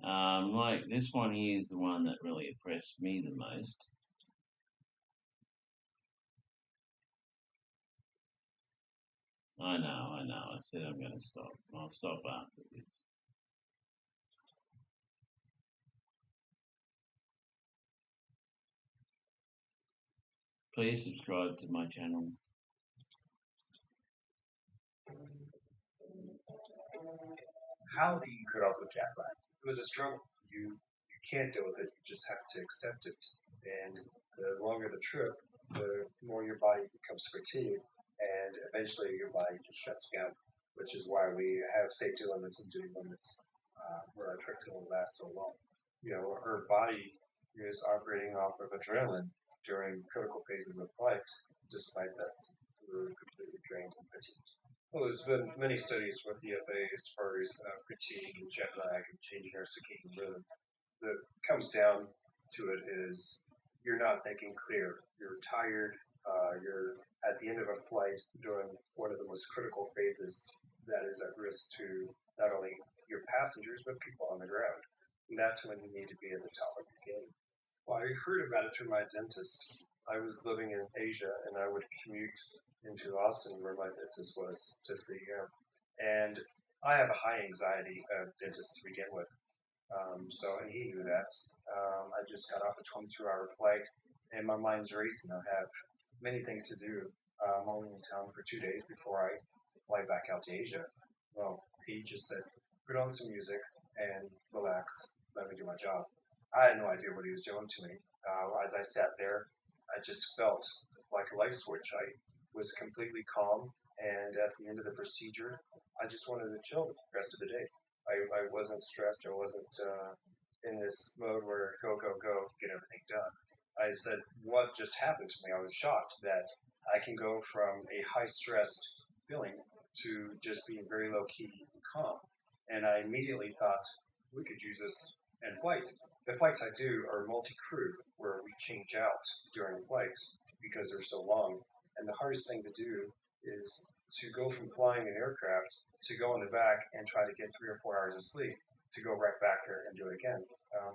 Like this one here is the one that really impressed me the most. I know. I said I'm going to stop. I'll stop after this. Please subscribe to my channel. How do you cut off the jet lag? It was a struggle. You can't deal with it. You just have to accept it. And the longer the trip, the more your body becomes fatigued, and eventually your body just shuts down. Which is why we have safety limits and duty limits where our trip can only last so long. You know, her body is operating off of adrenaline during critical phases of flight. Despite that, we're completely drained and fatigued. Well, there's been many studies with the FAA as far as fatigue and jet lag and changing our circadian rhythm. That comes down to it is you're not thinking clear. You're tired. You're at the end of a flight during one of the most critical phases that is at risk to not only your passengers but people on the ground. And that's when you need to be at the top of your game. Well, I heard about it through my dentist. I was living in Asia and I would commute into Austin where my dentist was to see him. And I have a high anxiety dentist to begin with. So he knew that. I just got off a 22-hour flight and my mind's racing. I have many things to do. I'm only in town for 2 days before I fly back out to Asia. Well, he just said, put on some music and relax. Let me do my job. I had no idea what he was doing to me. As I sat there, I just felt like a light switch. I was completely calm, and at the end of the procedure, I just wanted to chill the rest of the day. I wasn't stressed. I wasn't in this mode where go, get everything done. I said, what just happened to me? I was shocked that I can go from a high-stressed feeling to just being very low-key and calm. And I immediately thought, we could use this in flight. The flights I do are multi-crew, where we change out during flight because they're so long. And the hardest thing to do is to go from flying an aircraft to go in the back and try to get 3 or 4 hours of sleep to go right back there and do it again.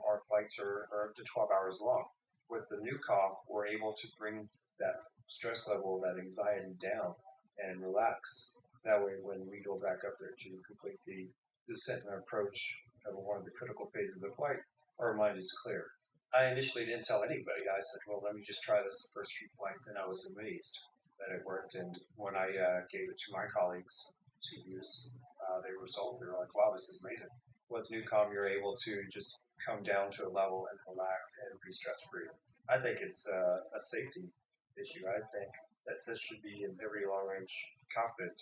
Our flights are up to 12 hours long. With the new call, we're able to bring that stress level, that anxiety down and relax. That way, when we go back up there to complete the descent and approach of one of the critical phases of flight, our mind is clear. I initially didn't tell anybody. I said, well, let me just try this the first few flights, and I was amazed that it worked. And when I gave it to my colleagues to use, they were sold. They were like, wow, this is amazing. With Newcom, you're able to just come down to a level and relax and be stress-free. I think it's a safety issue. I think that this should be in every long-range cockpit.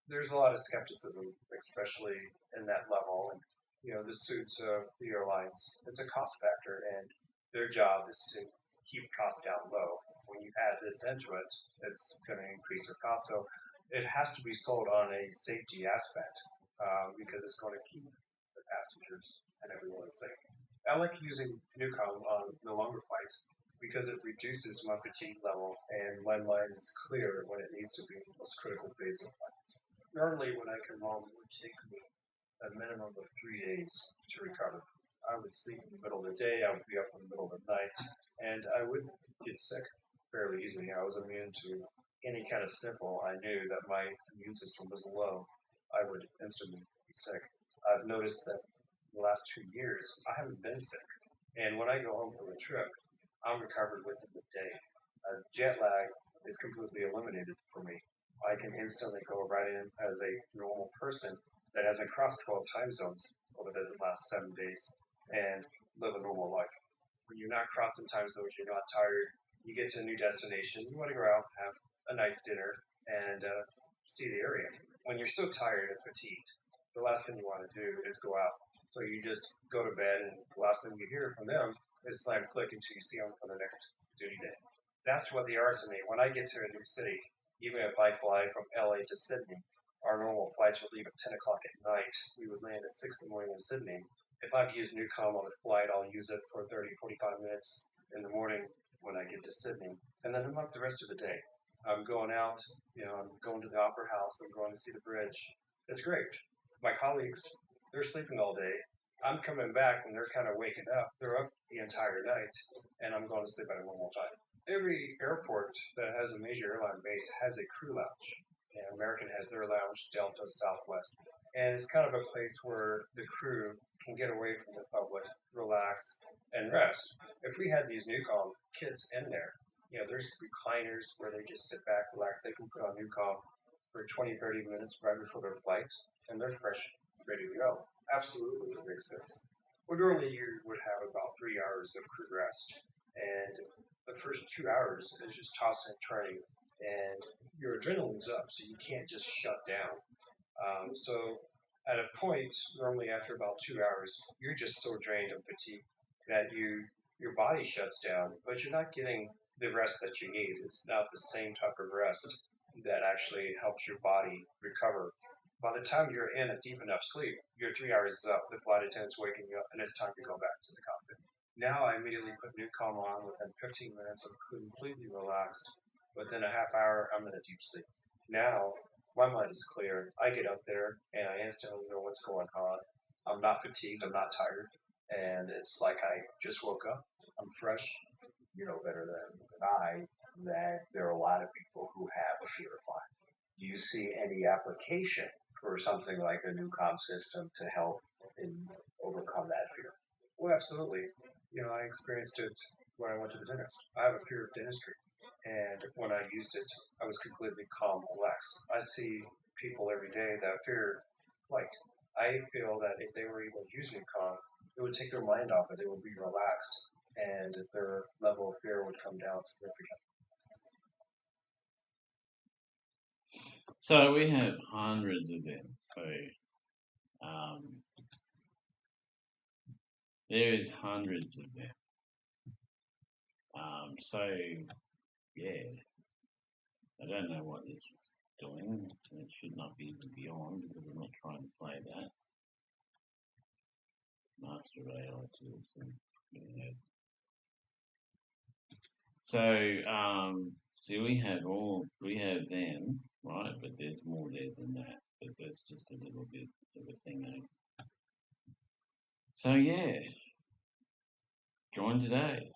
There's a lot of skepticism, especially in that level. And, you know, the suits of the airlines, it's a cost factor, and their job is to keep costs down low. When you add this into it, it's going to increase their cost. So it has to be sold on a safety aspect because it's going to keep the passengers and everyone safe. I like using Newcom on the longer flights because it reduces my fatigue level and my mind is clear when it needs to be the most critical phase of flights. Normally, when I come home, it would take me a minimum of 3 days to recover. I would sleep in the middle of the day, I would be up in the middle of the night, and I would get sick fairly easily. I was immune to any kind of sniffle. I knew that my immune system was low. I would instantly be sick. I've noticed that the last 2 years, I haven't been sick. And when I go home from a trip, I'm recovered within the day. Jet lag is completely eliminated for me. I can instantly go right in as a normal person that hasn't crossed 12 time zones over the last 7 days and live a normal life. When you're not crossing time zones, you're not tired, you get to a new destination, you want to go out, have a nice dinner, and see the area. When you're so tired and fatigued, the last thing you want to do is go out. So you just go to bed, and the last thing you hear from them is slam flick until you see them for the next duty day. That's what they are to me. When I get to a new city, Even if I fly from LA to Sydney, our normal flights would leave at 10 o'clock at night. We would land at 6 in the morning in Sydney. If I've used Newcom on a flight, I'll use it for 30, 45 minutes in the morning when I get to Sydney. And then I'm up the rest of the day. I'm going out, I'm going to the Opera House, I'm going to see the bridge. It's great. My colleagues, they're sleeping all day. I'm coming back and they're kind of waking up. They're up the entire night, and I'm going to sleep at a normal time. Every airport that has a major airline base has a crew lounge. And American has their lounge, Delta, Southwest. And it's kind of a place where the crew can get away from the public, relax, and rest. If we had these Newcom kits in there, there's recliners where they just sit back, relax. They can put on Newcom for 20, 30 minutes right before their flight, and they're fresh, ready to go. Absolutely, it makes sense. Well, normally you would have about 3 hours of crew rest, and the first 2 hours is just tossing and turning, and your adrenaline's up, so you can't just shut down. So at a point, normally after about 2 hours, you're just so drained and fatigued that your body shuts down, but you're not getting the rest that you need. It's not the same type of rest that actually helps your body recover. By the time you're in a deep enough sleep, your 3 hours is up, the flight attendant's waking you up, and it's time to go back to the cockpit. Now I immediately put Newcom on. Within 15 minutes, I'm completely relaxed. Within a half hour, I'm in a deep sleep. Now, my mind is clear. I get up there, and I instantly know what's going on. I'm not fatigued, I'm not tired, and it's like I just woke up. I'm fresh. You know better than I that there are a lot of people who have a fear of flying. Do you see any application for something like a Newcom system to help in overcome that fear? Well, absolutely. I experienced it when I went to the dentist. I have a fear of dentistry. And when I used it, I was completely calm and relaxed. I see people every day that fear flight. I feel that if they were able to use Newcom, it would take their mind off it. They would be relaxed, and their level of fear would come down significantly. So we have hundreds of them. So there is hundreds of them. So yeah, I don't know what this is doing. It should not be even beyond because I'm not trying to play that. Master AI tools and So see we have them, right, but there's more there than that. But that's just a little bit of a thing. So yeah. Join today.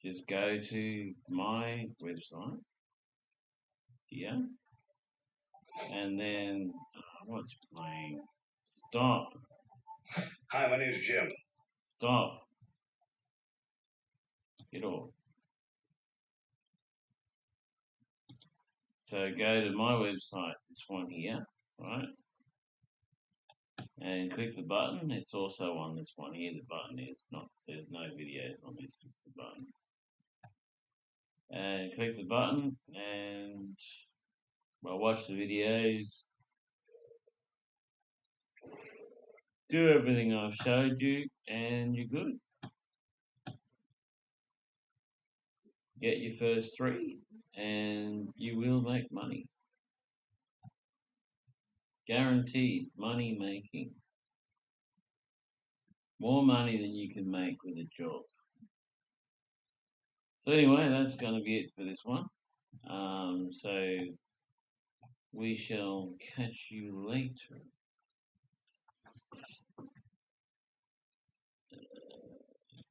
Just go to my website here, and then what's playing? Stop. Hi, my name is Jim. Stop. Get off. So go to my website, this one here, right? And click the button. It's also on this one here. The button is not. There's no videos on this. Just the button. And click the button and watch the videos. Do everything I've showed you, and you're good. Get your first 3, and you will make money. Guaranteed money making. More money than you can make with a job. So anyway, that's going to be it for this one. So we shall catch you later.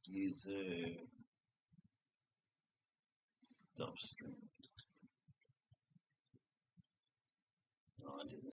User stop stream. Oh, I didn't.